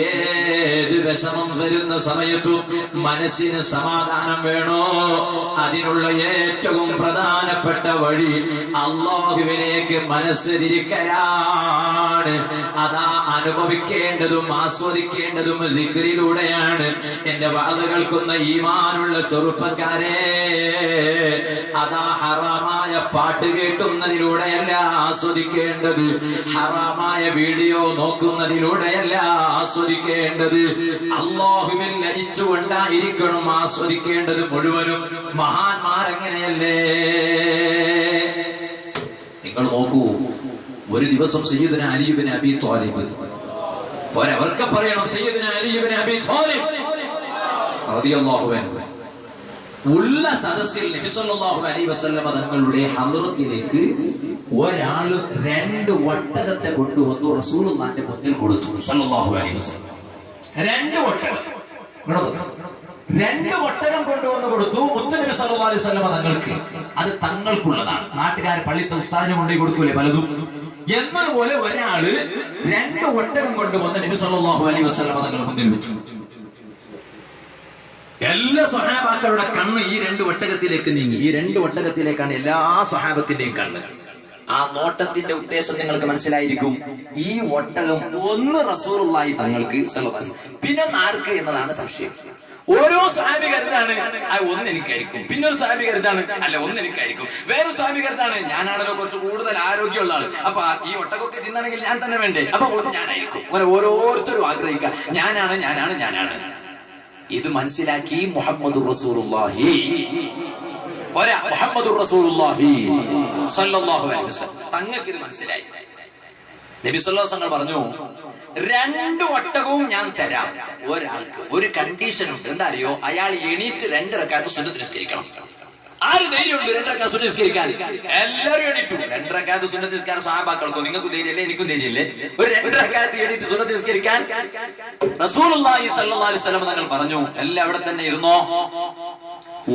ഏത് വിഷമം വരുന്ന സമയത്തും മനസ്സിന് സമാധാനം വേണോ, അതിനുള്ള ഏറ്റവും പ്രധാനപ്പെട്ട വഴി അല്ലാഹുവിലേക്ക് മനസ്സ് തിരിക്കലാണ്. അതാ അനുഭവിക്കേണ്ടതും ആസ്വദിക്കേണ്ടതും ദിക്റിലൂടെയാണ്. എന്റെ വാത് കേൾക്കുന്ന ഈമാനുള്ള ചെറുപ്പക്കാരെ, അതാ ഹറാമായ പാട്ട് കേട്ടുന്നതിലൂടെയല്ല ആസ്വദിക്കേണ്ടത്, ഹറാമായ വീഡിയോ നോക്കുന്നതിലൂടെയല്ല ആസ്വദിക്കേണ്ടത്, അല്ലാഹുവിൽ ലയിച്ചുകൊണ്ടായിരിക്കണം ആസ്വദിക്കേണ്ടത് മുഴുവനും. മഹാന്മാരെങ്ങനെയല്ലേ? നിങ്ങൾ നോക്കൂ, ഒരു ദിവസം സയ്യിദുന അലി ഇബ്നു അബീ ത്വാലിബ്, ഒരവർക്ക് പറയണം സയ്യിദുന അലി ഇബ്നു അബീ ത്വാലിബ് റളിയല്ലാഹു അൻഹു ഉള്ള സദസ്സിൽ നബി സല്ലല്ലാഹു അലൈഹി വസല്ലം തങ്ങളുടെ ഹദ്റത്തിലേക്ക് ഒരാള് 2 ഒട്ടകത്തെ കൊണ്ടുവന്നു റസൂലുള്ളാഹിന്റെ മുന്നിൽ കൊടുത്തു. സല്ലല്ലാഹു അലൈഹി വസല്ലം 2 ഒട്ടകം കൊണ്ടുവന്ന് കൊടുത്തു മുത്തുനബി സല്ലല്ലാഹു അലൈഹി വസല്ലം തങ്ങൾക്ക്. അത് തങ്ങൾക്കുള്ളതാണ്. നാട്ടുകാർ പള്ളിത്തെ ഉസ്താദിനെ കൊണ്ടുപോയി കൊടുക്കൂലേ പലതും. എന്നതുപോലെ ഒരാള് 2 ഒട്ടകം കൊണ്ടുവന്ന് നബി സല്ലല്ലാഹു അലൈഹി വസല്ലം തങ്ങളുടെ മുന്നിൽ വെച്ചു. എല്ലാ സ്വഹാബാക്കളുടെ കണ്ണ് ഈ 2 ഒട്ടകത്തിലേക്ക് നീങ്ങി. ഈ 2 ഒട്ടകത്തിലേക്കാണ് എല്ലാ സ്വഹാബത്തിന്റെയും കണ്ണ്. ആ നോട്ടത്തിന്റെ ഉദ്ദേശം നിങ്ങൾക്ക് മനസ്സിലായിരിക്കും. ഈ ഒട്ടകം ഒന്ന് റസൂലുള്ളാഹി തങ്ങൾക്ക് സല്ലല്ലാഹു അലൈഹി വസല്ലം, പിന്നെ ആർക്ക് എന്നതാണ് സംശയം. ഓരോ സ്വഹാബി കരുതാണ് ഒന്ന് എനിക്കായിരിക്കും, പിന്നെ ഒരു സ്വഹാബി കരുതാണ് അല്ല ഒന്ന് എനിക്കായിരിക്കും, വേറൊരു സ്വഹാബി കരുതാണ് ഞാനാണല്ലോ കുറച്ച് കൂടുതൽ ആരോഗ്യമുള്ള ആള്, അപ്പൊ ഈ ഒട്ടകൊക്കെ തിന്നാണെങ്കിൽ ഞാൻ തന്നെ വേണ്ടേ, അപ്പൊ ഞാനായിരിക്കും. അങ്ങനെ ഓരോരുത്തരും ആഗ്രഹിക്കുക ഞാനാണ്. ഇത് മനസ്സിലാക്കി മുഹമ്മദുർ റസൂലുള്ളാഹി സ്വല്ലല്ലാഹു അലൈഹി വസല്ലം തങ്ങൾക്ക് ഇത് മനസ്സിലായി. നബി സല്ലല്ലാഹു അലൈഹി വസല്ലം പറഞ്ഞു, 2 ഒട്ടകവും ഞാൻ തരാം. ഒരാൾക്ക് ഒരു കണ്ടീഷൻ ഉണ്ട്. എന്താ അറിയോ? അയാൾ എണീറ്റ് 2 റക്അത്ത് സുന്നത്ത് നിസ്കരിക്കണം. ആര് ധൈര്യമുണ്ട് 2 റക്അത്ത് സുന്നത്ത് നിസ്കരിക്കാൻ? എല്ലാവരും എണീറ്റു. 2 റക്അത്ത് സുന്നത്ത് നിസ്കാരം സ്വഹാബാക്കൾക്കോ നിങ്ങൾക്കും ധൈര്യല്ലേ എനിക്കും ധൈര്യല്ലേ? ഒരു 2 റക്അത്ത് എണീറ്റ് സുന്നത്ത് നിസ്കരിക്കാൻ റസൂലുള്ളാഹി സ്വല്ലല്ലാഹു അലൈഹി വസല്ലം തങ്ങൾ പറഞ്ഞു, എല്ലാം അവിടെ തന്നെ ഇരുന്നോ,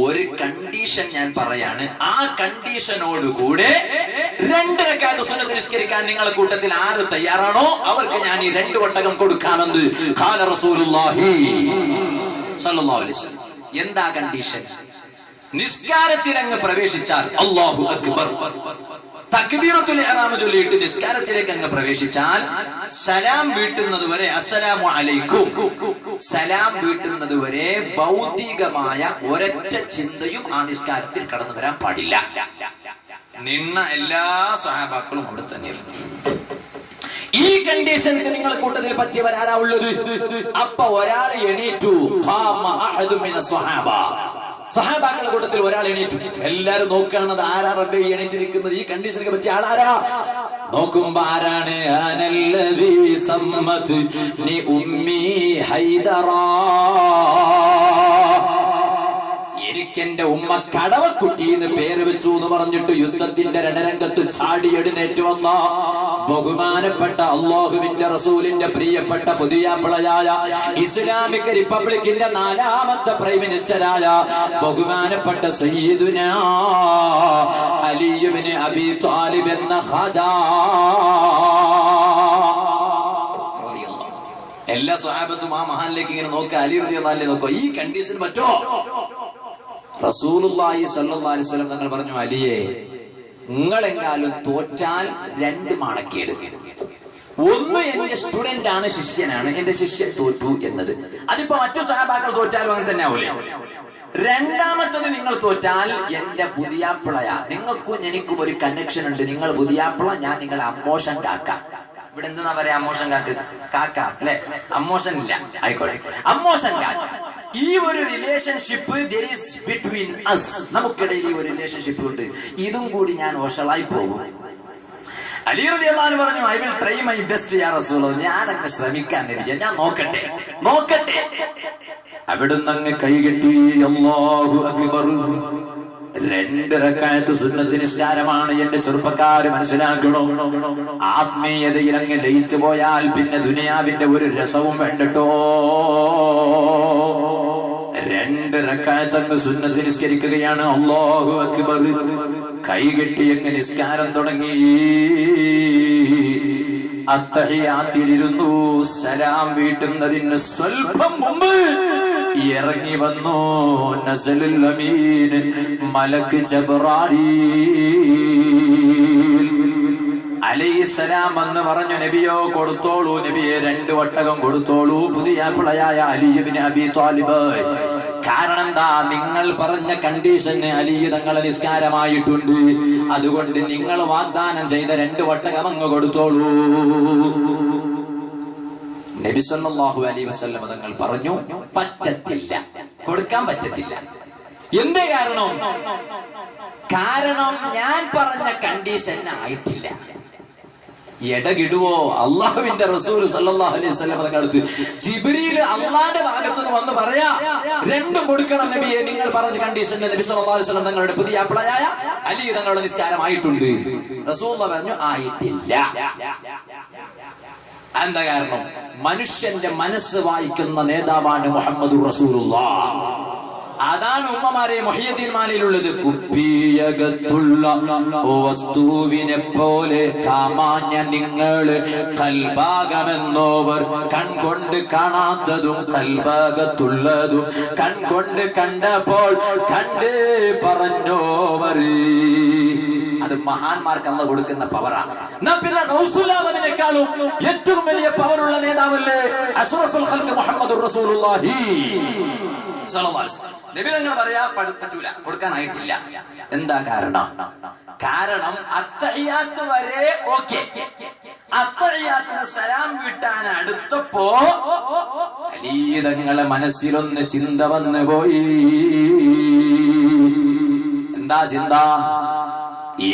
ഒരു കണ്ടീഷൻ ഞാൻ പറയാണ്. ആ കണ്ടീഷനോട് കൂടെ 2 റക്അത്ത് സുന്നത്ത് നിസ്കരിക്കാൻ നിങ്ങളുടെ കൂട്ടത്തിൽ ആര് തയ്യാറാണോ അവർക്ക് ഞാൻ ഈ 2 ഒട്ടകം കൊടുക്കാമെന്ന് ഖാല റസൂലുള്ളാഹി സ്വല്ലല്ലാഹു അലൈഹി വസല്ലം. എന്താ കണ്ടീഷൻ? നിസ്കാരത്തിൽ അങ്ങ് പ്രവേശിച്ചാൽ അല്ലാഹു അക്ബർ തക്ബീറത്തുൽ ഇഹ്റാം ചൊല്ലിയിട്ട് നിസ്കാരത്തിലേക്ക് അങ്ങ് പ്രവേശിച്ചാൽ സലാം വീട്ടുന്നത് വരെ അസ്സലാമു അലൈക്കും, സലാം വീട്ടുന്നത് വരെ ഭൗതികമായ ഒരൊറ്റ ചിന്തയും ആ നിസ്കാരത്തിൽ കടന്നു വരാൻ പാടില്ല. നിന്ന എല്ലാ സ്വഹാബാക്കളും അവിടെ തന്നെയായിരുന്നു. ഈ കണ്ടീഷൻക്ക് നിങ്ങളെ കൂട്ടത്തിൽ പറ്റിയവരാരാ ഉള്ളത്? അപ്പൊ ഒരാൾ എണീറ്റു. സഹാബാക്കളുടെ കൂട്ടത്തിൽ ഒരാൾ എണീറ്റു. എല്ലാരും നോക്കുകയാണത് ആരാ റബ്ബേ എണീറ്റ് നിൽക്കുന്നത്, ഈ കണ്ടീഷനൊക്കെ പറ്റിയ ആളാരാ? നോക്കുമ്പോ ആരാണ്? അനല്ലദീ സമ്മത്നി ഉമ്മി ഹൈദറാ, എനിക്കെന്റെ ഉമ്മ കടവക്കുട്ടി എന്ന് പേര് വെച്ചു എന്ന് പറഞ്ഞിട്ട് യുദ്ധത്തിന്റെ രണരംഗത്ത് ചാടി എഴുന്നേറ്റ് വന്ന ബഹുമാനപ്പെട്ട അല്ലാഹുവിന്റെ റസൂലിന്റെ പ്രിയപ്പെട്ട പുതിയാപ്പിളയായ ഇസ്ലാമിക് റിപ്പബ്ലിക്കിന്റെ 4ാമത്തെ പ്രൈം മിനിസ്റ്ററായ ബഹുമാനപ്പെട്ട സയ്യിദുനാ അലി ഇബ്നു അബീ ത്വാലിബ് എന്ന ഖാജാ. എല്ലാ സ്വഹാബത്തും ആ മഹാനിലേക്ക് ഇങ്ങനെ നോക്കുക, അലി റളിയല്ലാഹു അൻഹു നോക്കുക. ഈ കണ്ടീഷൻ പറ്റോ? റസൂലുള്ളാഹി സ്വല്ലല്ലാഹു അലൈഹി വസല്ലം തങ്ങൾ പറഞ്ഞു, അലിയെ നിങ്ങളെങ്ങാലും തോറ്റാൽ 2 മാണക്കേട്. ഒന്ന്, എന്റെ സ്റ്റുഡന്റ് ആണ്, ശിഷ്യനാണ്, എന്റെ ശിഷ്യൻ തോറ്റു എന്നത്. അതിപ്പോ മറ്റു സഹാബാക്കൾ തോറ്റാലും അങ്ങനെ തന്നെ ആവൂലേ? രണ്ടാമത്തത്, നിങ്ങൾ തോറ്റാൽ എന്റെ പുതിയാപ്പിളയാ, നിങ്ങൾക്കും എനിക്കും ഒരു കണക്ഷൻ ഉണ്ട്. നിങ്ങൾ പുതിയാപ്പിള, ഞാൻ നിങ്ങളെ അമ്മോഷൻ കാക്ക. ഇവിടെ എന്താ പറയാ? അമ്മോഷൻ കാക്ക അല്ലെ? അമ്മോഷൻ ഇല്ല, ആയിക്കോട്ടെ, അമ്മോഷൻ കാക്ക. ഈ ഒരു relationship there is between us, നമുക്കിടയിൽ ഈ ഒരു റിലേഷൻഷിപ്പ് ഉണ്ട്. ഇതും കൂടി ഞാൻ വഷളായി പോകും. അലി റളിയല്ലാഹു അൻഹു പറഞ്ഞു, I will try my best യാ റസൂലല്ലാഹ്, ഞാൻ അങ്ങ് ശ്രമിക്കാൻ നബിയെ, ഞാൻ നോക്കട്ടെ. അവിടുന്ന് അങ്ങ് കൈകെട്ടി. അല്ലാഹു അക്ബർ. 2 റക്അത്ത് സുന്നത്ത് നിസ്കാരമാണ്. എന്റെ ചെറുപ്പക്കാര് മനസ്സിലാക്കണം, ആത്മീയതയിൽ അങ്ങ് ലയിച്ചു പോയാൽ പിന്നെ ദുനിയാവിന്റെ ഒരു രസവും വേണ്ടട്ടോ. 2 റക്അത്ത് അങ്ങ് സുന്നത്ത് നിസ്കരിക്കുകയാണ്. അല്ലാഹു അക്ബർ. കൈകെട്ടി അങ്ങ് നിസ്കാരം തുടങ്ങി. അത്തഹിയാത്തിലിരുന്നു. സലാം വീട്ടുന്നതിന് സ്വൽപ്പം മുമ്പ് ഇറങ്ങി വന്നു നസലുൽ അമീൻ മലക്ക് ജിബ്രീൽ അലൈഹിസ്സലാം എന്ന് പറഞ്ഞു, നബിയോ കൊടുത്തോളൂ നബിയെ, 2 ഒട്ടകം കൊടുത്തോളൂ പുതിയ പിള്ളയായ അലി ഇബ്നു അബീ ത്വാലിബ്. കാരണം എന്താ, നിങ്ങൾ പറഞ്ഞ കണ്ടീഷന് അലി തങ്ങളെ നിസ്കാരമായിട്ടുണ്ട്, അതുകൊണ്ട് നിങ്ങൾ വാഗ്ദാനം ചെയ്ത 2 ഒട്ടകം അങ്ങ് കൊടുത്തോളൂ. നബി സല്ലല്ലാഹു അലൈഹി വസല്ലം തങ്ങൾ പറഞ്ഞു, പറ്റത്തില്ല, കൊടുക്കാൻ പറ്റത്തില്ല. എന്തേ കാരണം ഞാൻ പറഞ്ഞ കണ്ടീഷൻ ആയിട്ടില്ല. ഇടകിടുവോ അള്ളാഹുവിന്റെ റസൂൽ സല്ലല്ലാഹു അലൈഹി വസല്ലം തങ്ങൾക്ക് ജിബ്രീൽ അള്ളാന്റെ ഭാഗത്തുനിന്ന് വന്ന് പറയാ, 2 കൊടുക്കണം നബിയെ, നിങ്ങൾ പറഞ്ഞ കണ്ടീഷൻ. നബി സല്ലല്ലാഹു അലൈഹി വസല്ലം തങ്ങളുടെ പുതിയ അപ്ലയായ അലി തങ്ങളുടെ നിസ്കാരമായിട്ടുണ്ട്. റസൂൽ പറഞ്ഞു ആയിട്ടില്ല. എന്താ കാരണം? മനുഷ്യന്റെ മനസ്സ് വായിക്കുന്ന നേതാവാണ് മുഹമ്മദുർ റസൂലുള്ളാഹ്. അതാണ് ഉമ്മമാരെ മുഹയ്യദ്ദീൻ മാലയിലുള്ളത്. കുപ്പിയകത്തുള്ള വസ്തുവിനെ പോലെ കാമാഞ്ഞ നിങ്ങള് കൽഭാഗമെന്നോവർ കൺകൊണ്ട് കാണാത്തതും കൽഭാഗത്തുള്ളതും കൺകൊണ്ട് കണ്ടപ്പോൾ കണ്ട് പറഞ്ഞോവർ. അത് മഹാന്മാർക്ക് അള്ളാഹു കൊടുക്കുന്ന പവറാണ്. പിന്നെ ഗൗസുല്ലാഹിനെക്കാളും ഏറ്റവും വലിയ പവറുള്ള നേതാവല്ലേ അഷ്റഫുൽ ഖൽഖ് മുഹമ്മദുർ റസൂലുള്ളാഹി സ്വല്ലല്ലാഹു അലൈഹി വസല്ലം. നബി തങ്ങൾ പറയാ പറ്റൂല, കൊടുക്കാനായിട്ടില്ല. എന്താ കാരണം? കാരണം അത്തഹിയാത്ത് വരെ ഓക്കെ, അത്തഹിയാത്തിന് സലാം വീട്ടാൻ അടുത്തപ്പോ അലി തങ്ങളെ മനസ്സിലൊന്ന് ചിന്ത വന്നു പോയി. എന്താ ചിന്ത?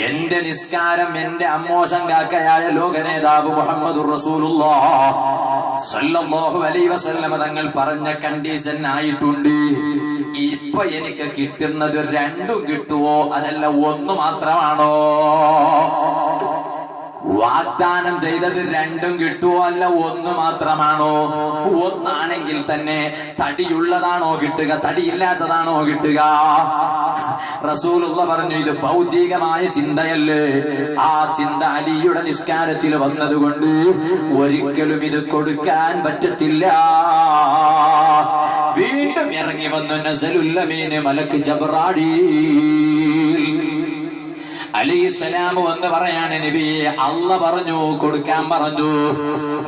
എന്റെ നിസ്കാരം എന്റെ അമ്മോശം കാക്കയായ ലോക നേതാവ് മുഹമ്മദുർ റസൂലുള്ളാഹ് സല്ലല്ലാഹു അലൈഹി വസല്ലം തങ്ങൾ പറഞ്ഞ കണ്ടീഷൻ ആയിട്ടുണ്ട്. ഇപ്പൊ എനിക്ക് കിട്ടുന്നത് 2 കിട്ടുവോ അതല്ല 1 മാത്രമാണോ? വാഗ്ദാനം ചെയ്തത് 2 കിട്ടുവോ അല്ല 1 മാത്രമാണോ? 1 ആണെങ്കിൽ തന്നെ തടിയുള്ളതാണോ കിട്ടുക, തടിയില്ലാത്തതാണോ കിട്ടുക? റസൂലുള്ള പറഞ്ഞു, ഇത് ഭൗതികമായ ചിന്തയല്ലേ. ആ ചിന്ത അലിയുടെ നിസ്കാരത്തിൽ വന്നതുകൊണ്ട് ഒരിക്കലും ഇത് കൊടുക്കാൻ പറ്റത്തില്ല. വീണ്ടും ഇറങ്ങി വന്നു നസലുൽ അമീൻ മലക്ക് ജിബ്രീൽ അലൈഹിസ്സലാം എന്ന് പറയാണ്, നബിയെ അല്ലാഹ് പറഞ്ഞു കൊടുക്കാൻ പറഞ്ഞു.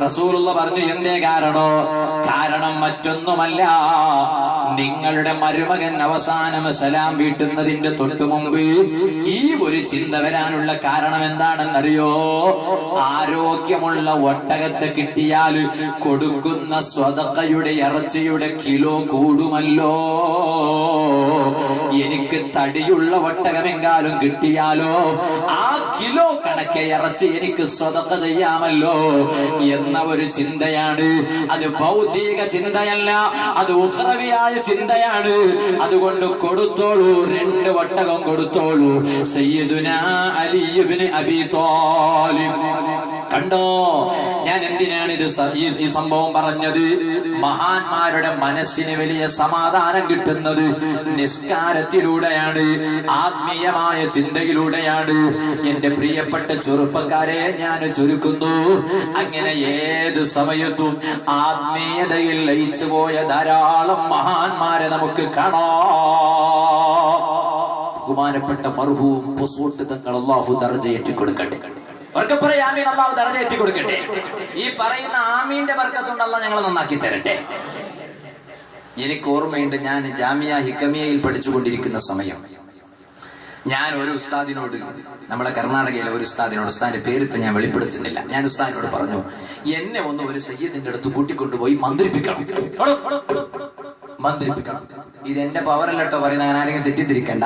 റസൂലുള്ള പറഞ്ഞു, എന്തേ കാരണം മറ്റൊന്നുമല്ല, നിങ്ങളുടെ മരുമകൻ അവസാനം സലാം വീട്ടുന്നതിന്റെ തൊട്ടു മുമ്പ് ഈ ഒരു ചിന്ത വരാനുള്ള കാരണം എന്താണെന്നറിയോ? ആരോഗ്യമുള്ള ഒട്ടകത്തെ കിട്ടിയാൽ കൊടുക്കുന്ന സ്വതക്കയുടെ ഇറച്ചിയുടെ കിലോ കൂടുമല്ലോ. എനിക്ക് തടിയുള്ള ഒട്ടകമെങ്കാലും കിട്ടിയാലോ ആ കിലോ കണക്കെ ഇറച്ചി എനിക്ക് സ്വതക്ക ചെയ്യാമല്ലോ എന്ന ഒരു ചിന്തയാണ്. അത് ഭൗതിക ചിന്തയല്ല, അത് ഉഖ്റവിയായ ചിന്തയാണ്. അതുകൊണ്ട് കൊടുത്തോളൂ, 2 ഒട്ടകം കൊടുത്തോളൂ. സയ്യിദുനാ അലി ഇബ്നു അബീ ത്വാലിബ്. കണ്ടോ, ഞാൻ എന്തിനാണ് ഈ സംഭവം പറഞ്ഞത്? മഹാന്മാരുടെ മനസ്സിന് വലിയ സമാധാനം കിട്ടുന്നത് നിസ്കാരത്തിലൂടെയാണ്, ആത്മീയമായ ചിന്തയിലൂടെയാണ്. എന്റെ പ്രിയപ്പെട്ട ചെറുപ്പക്കാരെ ഞാൻ ചുരുക്കുന്നു, അങ്ങനെ ഏത് സമയത്തും ആത്മീയതയിൽ ലയിച്ചു പോയ ധാരാളം മഹാന്മാരെ നമുക്ക് കാണാം. ബഹുമാനപ്പെട്ട മർഹൂം പൊസോട്ട് തങ്ങൾ അല്ലാഹു ദർജയേറ്റി കൊടുക്കട്ടെ. അവർക്ക് പറയാം ആമീൻ, അല്ലാഹു ദർജയേറ്റി കൊടുക്കട്ടെ. ഈ പറയുന്ന ആമീന്റെ ബർക്കത്തുകൊണ്ട് അല്ലാഹു ഞങ്ങളെ നന്നാക്കി തരട്ടെ. എനിക്ക് ഓർമ്മയുണ്ട്, ഞാൻ ജാമിയ ഹിക്കമിയയിൽ പഠിച്ചുകൊണ്ടിരിക്കുന്ന സമയം ഞാൻ ഒരു ഉസ്താദിനോട്, നമ്മളെ കർണാടകയിലെ ഒരു ഉസ്താദിനോട്, ഉസ്താദിന്റെ പേര് ഇപ്പൊ ഞാൻ വെളിപ്പെടുത്തുന്നില്ല, ഞാൻ ഉസ്താദിനോട് പറഞ്ഞു, എന്നെ ഒന്ന് ഒരു സയ്യിദിന്റെ അടുത്ത് കൂട്ടിക്കൊണ്ടുപോയി മന്ത്രിപ്പിക്കണം. ഇത് എന്റെ പവറല്ലോ പറയുന്നത്, അങ്ങനെ ആരെങ്കിലും തെറ്റിദ്ധരിക്കണ്ട.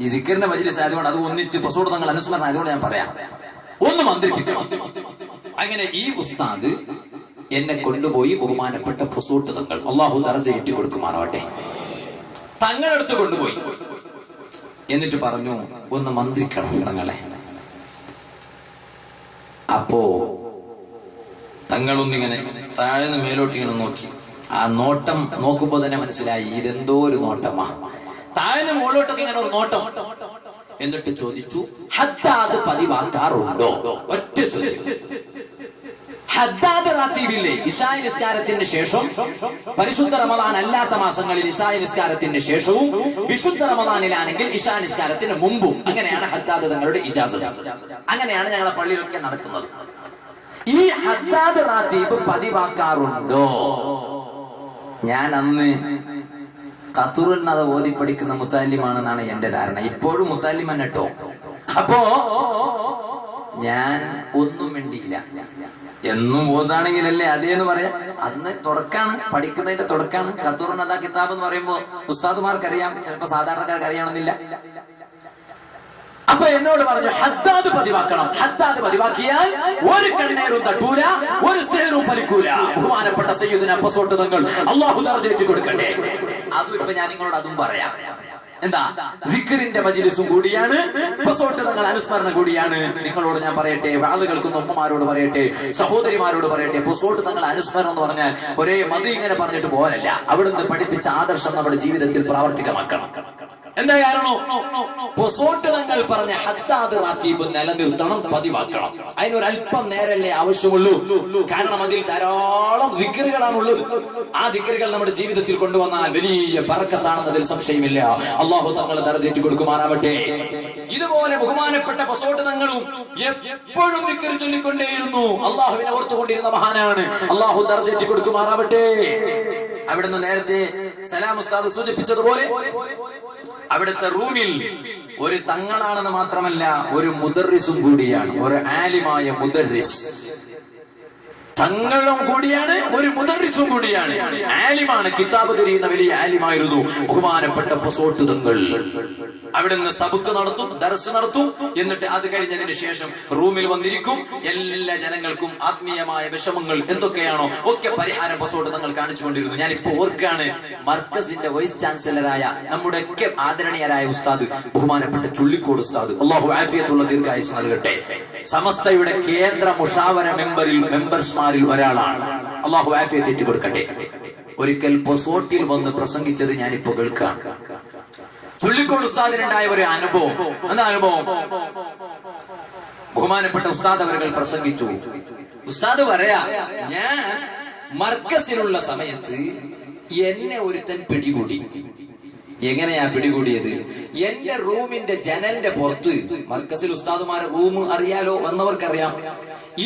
ഈ ദിക്റിന്റെ മജ്‌ലിസ് ആയതുകൊണ്ട് അത് ഒന്നിച്ച് പൊസോട് തങ്ങൾ അനുസ്മരണം ആയതുകൊണ്ട് ഞാൻ പറയാം, ഒന്ന് മന്ത്രിപ്പിക്കണം. അങ്ങനെ ഈ ഉസ്താദ് എന്നെ കൊണ്ടുപോയി ബഹുമാനപ്പെട്ട പൊസോട്ട് തങ്ങൾ അല്ലാഹു ദർജ ഏറ്റി കൊടുക്കുമാറാവട്ടെ തങ്ങളടുത്ത് കൊണ്ടുപോയി. എന്നിട്ട് പറഞ്ഞു, ഒന്ന് മന്ത്രിക്കണം തങ്ങളെ. അപ്പോ തങ്ങളൊന്നിങ്ങനെ താഴ്ന്ന് മേലോട്ട് ഇങ്ങനെ നോക്കി. ആ നോട്ടം നോക്കുമ്പോ തന്നെ മനസ്സിലായി ഇതെന്തോ ഒരു നോട്ടമാ. താഴ്ന്ന് മുകളിലോട്ടൊക്കെ ഇങ്ങനെ ഒരു നോട്ടം. എന്നിട്ട് ചോദിച്ചു, ഹദ്ദാദ് പതിവാക്കാറുണ്ടോ? ഒറ്റ ചോദ്യം. ഹദ്ദാദ് റാത്തീബില്ലേ, ഇശാഇ നിസ്കാരത്തിന് ശേഷം പരിശുദ്ധ റമദാൻ അല്ലാത്ത മാസങ്ങളിൽ ഇശാഇ നിസ്കാരത്തിന് ശേഷവും വിശുദ്ധ റമദാനിലാണെങ്കിൽ ഇശാ നിസ്കാരത്തിന് മുമ്പും, അങ്ങനെയാണ് ഹദ്ദാദ് തങ്ങളുടെ ഇജാസത്ത്. അങ്ങനെയാണ് ഞങ്ങളെ പള്ളിയിലൊക്കെ നടക്കുന്നത്. ഈ ഹദ്ദാദ് റാത്തീബ് പതിവാക്കാറുണ്ടോ? ഞാൻ അന്ന് ഖത്തുറിൽ അത് ഓതി പഠിക്കുന്ന മുത്താലിമാണെന്നാണ് എന്റെ ധാരണ. ഇപ്പോഴും മുത്താലിമൻ കേട്ടോ. അപ്പോ ഞാൻ ഒന്നും മിണ്ടിയില്ല. എന്നും ഓതാണെങ്കിലല്ലേ അതേന്ന് പറയാം. അന്ന് തുടക്കാണ്, പഠിക്കുന്നതിന്റെ തുടക്കാണ്. ഖത്തുറിൻ അതാ കിതാബ് എന്ന് പറയുമ്പോ ഉസ്താദുമാർക്കറിയാം, ചിലപ്പോ സാധാരണക്കാർക്ക് അറിയണമെന്നില്ല. അപ്പൊ എന്നോട് പറഞ്ഞു ഹദ്ദാദ് പതിവാക്കണം. ഹദ്ദാദ് പതിവാക്കിയാൽ ഒരു കണ്ണേറും തട്ടൂല, ഒരു സേറും ഫലിക്കൂല. ബഹുമാനപ്പെട്ട സയ്യിദുനാ പസോട്ട് തങ്ങൾ അല്ലാഹു ദർജയേറ്റി കൊടുക്കട്ടെ. അതും ഇപ്പൊ ഞാൻ നിങ്ങളോട് അതും പറയാം. എന്താ, ദിക്റിന്റെ മജ്ലിസും കൂടിയാണ്, പസോട്ട് തങ്ങൾ അനുസ്മരണം കൂടിയാണ്. നിങ്ങളോട് ഞാൻ പറയട്ടെ, ആളുകൾക്കും ഉമ്മമാരോട് പറയട്ടെ, സഹോദരിമാരോട് പറയട്ടെ, പസോട്ട് തങ്ങൾ അനുസ്മരണം എന്ന് പറഞ്ഞാൽ ഒരേ മതി ഇങ്ങനെ പറഞ്ഞിട്ട് പോരല്ല. അവിടുന്ന് പഠിപ്പിച്ച ആദർശം നമ്മുടെ ജീവിതത്തിൽ പ്രാവർത്തികമാക്കണം. എന്താ കാരണം? പൊസോട്ട് തങ്ങൾ പറഞ്ഞ ഹദ്ദാദ് റാത്തീബ് നിലനിർത്തണം, പതിവാക്കണം. അതിനൊരല്പം നേരല്ലേ ആവശ്യമുള്ളൂ. കാരണം അതിൽ ധാരാളം ദിക്റുകളാണുള്ളത്. ആ ദിക്റുകൾ നമ്മുടെ ജീവിതത്തിൽ കൊണ്ടുവന്നാൽ വലിയ ബർക്കത്താണെന്നതിൽ സംശയമില്ല. അല്ലാഹു തങ്ങളെ ദർജയേറ്റി കൊടുക്കുമാറാവട്ടെ. ഇതുപോലെ ബഹുമാനപ്പെട്ട പൊസോട്ട് തങ്ങളും എപ്പോഴും ദിക്ർ ചൊല്ലിക്കൊണ്ടേയിരുന്നു. അള്ളാഹുവിനെ ഓർത്തുകൊണ്ടിരുന്ന മഹാനാണ്. അല്ലാഹു ദർജയേറ്റി കൊടുക്കുമാറാവട്ടെ. അവിടുന്ന് നേരത്തെ സലാം ഉസ്താദ് സൂചിപ്പിച്ചതുപോലെ അവിടുത്തെ റൂമിൽ ഒരു തങ്ങളാണെന്ന് മാത്രമല്ല, ഒരു മുദർറിസും കൂടിയാണ്, ഒരു ആലിമായ മുദർറിസ്. തങ്ങളും കൂടിയാണ്, ഒരു മുദർറിസും കൂടിയാണ്, ആലിമാണ്. കിതാബ് തിരിയുന്ന വലിയ ആലിമായിരുന്നു ബഹുമാനപ്പെട്ട പസോട്ട് തങ്ങൾ. അവിടുന്ന് സബക്ക് നടത്തും, ദർസ് നടത്തും. എന്നിട്ട് അത് കഴിഞ്ഞതിന് ശേഷം റൂമിൽ വന്നിരിക്കും. എല്ലാ ജനങ്ങൾക്കും ആത്മീയമായ വിഷമങ്ങൾ എന്തൊക്കെയാണോ ഒക്കെ പരിഹാരം പസോട്ട് തങ്ങൾ കാണിച്ചുകൊണ്ടിരുന്നു. ഞാനിപ്പോ ഓർക്കാണ്, മർക്കസിന്റെ വൈസ് ചാൻസലറായ നമ്മുടെ ഒക്കെ ആദരണീയരായ ഉസ്താദ് ബഹുമാനപ്പെട്ട ചുള്ളിക്കോട് ഉസ്താദ്, അല്ലാഹു ആഫിയത്തുള്ള ദീർഘായുസ് നൽകട്ടെ, സമസ്തയുടെ കേന്ദ്ര മുഷാവര മെമ്പർമാരിൽ ഒരാളാണ്. അല്ലാഹു ആഫിയത്ത് ഏറ്റി കൊടുക്കട്ടെ. ഒരിക്കൽ പൊസോട്ടിൽ വന്ന് പ്രസംഗിച്ചത് ഞാനിപ്പോ കേൾക്കാം. ചുള്ളിക്കോട് ഉസ്താദിനുണ്ടായ ഒരു അനുഭവം. എന്താ അനുഭവം? ബഹുമാനപ്പെട്ട ഉസ്താദ് അവர்கள் പ്രസംഗിച്ചു. ഉസ്താദ് പറയാ, ഞാൻ മർക്കസിലുള്ള സമയത്ത് എന്നെ ഒരുത്തൻ പിടികൂടി. എങ്ങനെയാ പിടികൂടിയത്? എന്റെ റൂമിന്റെ ജനലിന്റെ പുറത്ത്, മർക്കസിൽ ഉസ്താദുമാരെ റൂം അറിയാലോ, വന്നവർക്കറിയാം.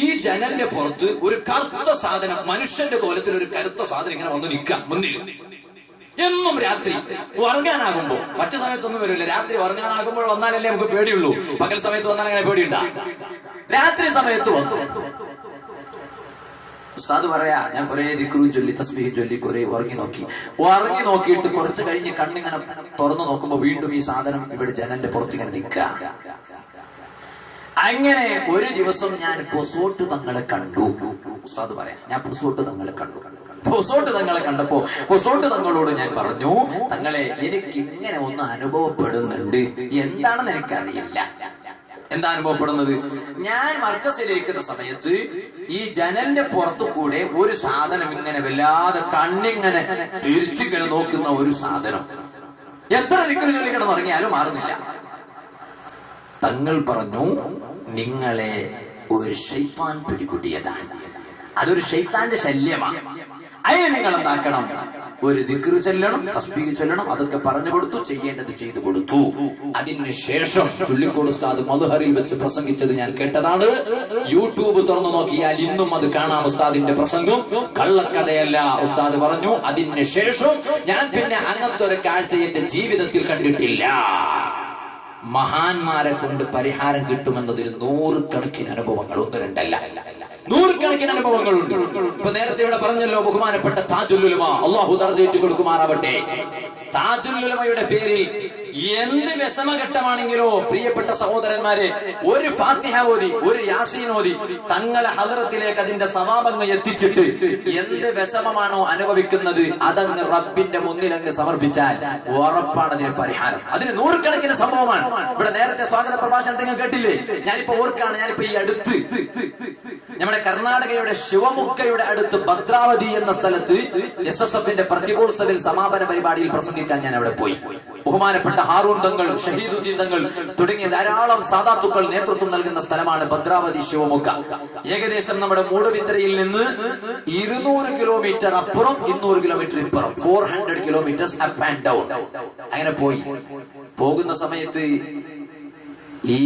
ഈ ജനലിന്റെ പുറത്ത് ഒരു കറുത്ത സാധനം, മനുഷ്യന്റെ കോലത്തിൽ ഒരു കറുത്ത സാധനം ഇങ്ങനെ വന്ന് നിൽക്കാം മുന്നിൽ. എന്നും രാത്രി ഉറങ്ങാനാകുമ്പോ, മറ്റു സമയത്തൊന്നും വരില്ല. രാത്രി ഉറങ്ങാനാകുമ്പോൾ വന്നാലല്ലേ നമുക്ക് പേടിയുള്ളൂ. പകൽ സമയത്ത് വന്നാൽ അങ്ങനെ പേടിയുണ്ടാ? രാത്രി സമയത്ത് വന്നു. ഉസ്താദ് പറയാ, ഞാൻ കുറെ ദിക്റും ചൊല്ലി തസ്ബീഹ് ചൊല്ലി കുറെ ഉറങ്ങി നോക്കിയിട്ട് കുറച്ച് കഴിഞ്ഞ് കണ്ണിങ്ങനെ തുറന്നു നോക്കുമ്പോ വീണ്ടും ഈ സാധനം ഇവിടെ ജനലിന്റെ പുറത്തിങ്ങനെ നിൽക്കുക. അങ്ങനെ ഒരു ദിവസം ഞാൻ പൊസോട്ട് തങ്ങളെ കണ്ടു. ഉസ്താദ് പറയാം, ഞാൻ പൊസോട്ട് തങ്ങളെ കണ്ടു. പൊസോട്ട് തങ്ങളെ കണ്ടപ്പോ പൊസോട്ട് തങ്ങളോട് ഞാൻ പറഞ്ഞു, തങ്ങളെ എനിക്ക് ഇങ്ങനെ ഒന്ന് അനുഭവപ്പെടുന്നുണ്ട്, എന്താണെന്ന് എനിക്കറിയില്ല. എന്താ അനുഭവപ്പെടുന്നത്? ഞാൻ മർക്കസിലിരിക്കുന്ന സമയത്ത് ഈ ജനലിന്റെ പുറത്തു കൂടെ ഒരു സാധനം ഇങ്ങനെ വല്ലാതെ കണ്ണിങ്ങനെ തിരിച്ചിങ്ങനെ നോക്കുന്ന ഒരു സാധനം. എത്ര ദിക്ർ ചൊല്ലി കിടന്നുറങ്ങിയാലും മാറുന്നില്ല. തങ്ങൾ പറഞ്ഞു, നിങ്ങളെ ഒരു ശൈത്താൻ പിടികൂടിയതാണ്. അതൊരു ശൈത്താന്റെ ശല്യമാണ്. അതിനെ നിങ്ങൾ എന്താക്കണം? ഒരു ദിക്ർ ചൊല്ലണം, തസ്ബീഹ് ചൊല്ലണം. അതൊക്കെ പറഞ്ഞു കൊടുത്തു, ചെയ്യേണ്ടത് ചെയ്തു കൊടുത്തു. അതിന് ശേഷം ചുള്ളിക്കോട് ഉസ്താദ് മദ്ഹറിൽ വെച്ച് പ്രസംഗിച്ചത് ഞാൻ കേട്ടതാണ്. യൂട്യൂബ് തുറന്നു നോക്കിയാൽ ഇന്നും അത് കാണാം. ഉസ്താദിന്റെ പ്രസംഗം കള്ളക്കഥയല്ല. ഉസ്താദ് പറഞ്ഞു, അതിന് ശേഷം ഞാൻ പിന്നെ അങ്ങനത്തെ ഒരു കാഴ്ച എന്റെ ജീവിതത്തിൽ കണ്ടിട്ടില്ല. മഹാന്മാരെ കൊണ്ട് പരിഹാരം കിട്ടുമെന്നതിൽ നൂറുകണക്കിന് അനുഭവങ്ങൾ, ഒന്ന് രണ്ടല്ല, നൂറുകണക്കിന് അനുഭവങ്ങളുണ്ട്. ഇപ്പൊ നേരത്തെ ഇവിടെ പറഞ്ഞല്ലോ, ബഹുമാനപ്പെട്ട താജുൽ ഉലമ, അല്ലാഹു ദർജയേറ്റി കൊടുക്കുമാറാവട്ടെ. താജുൽ ഉലമയുടെ പേരിൽ എന്ത് വിഷമഘട്ടമാണെങ്കിലോ പ്രിയപ്പെട്ട സഹോദരന്മാരെ, ഒരു ഫാത്തിഹ ഓതി, ഒരു യാസീൻ ഓതി തങ്ങളെ ഹദറത്തിലേക്ക് അതിന്റെ സവാബങ്ങ് എത്തിച്ചിട്ട് എന്ത് വിഷമമാണോ അനുഭവിക്കുന്നത് അതങ്ങ് റബ്ബിന്റെ മുന്നിൽ അങ്ങ് സമർപ്പിച്ചാൽ ഉറപ്പാണ് അതിന് പരിഹാരം. അതിന് നൂറുകണക്കിന് സംഭവമാണ്. ഇവിടെ നേരത്തെ സ്വാഗത പ്രഭാഷണത്തിൽ നിങ്ങൾ കേട്ടില്ലേ? ഞാനിപ്പോ ഓർക്കാണ്, ഞാനിപ്പോ ഈ അടുത്ത് നമ്മുടെ കർണാടകയുടെ ശിവമുക്കയുടെ അടുത്ത് ഭദ്രാവതി എന്ന സ്ഥലത്ത് SSFന്റെ പ്രതിഭോത്സവിൽ സമാപന പരിപാടിയിൽ പ്രസംഗിക്കാൻ ഞാൻ അവിടെ പോയി. ബഹുമാനപ്പെട്ട ഹാറൂൻ തങ്ങൾ, ഷഹീദുദ്ദീൻ തങ്ങൾ തുടങ്ങിയ ധാരാളം സാദാത്തുക്കൾ നേതൃത്വം നൽകുന്ന സ്ഥലമാണ് ഭദ്രാവതി ശിവമൊഗ്ഗ. ഏകദേശം നമ്മുടെ മൂടുബിദ്രയിൽ നിന്ന് 200 കിലോമീറ്റർ അപ്പുറം 200 കിലോമീറ്റർ ഇപ്പുറം 400 കിലോമീറ്റേഴ്സ് അപ്പ് ആൻഡ് ഡൗൺ. അങ്ങനെ പോകുന്ന സമയത്ത് ഈ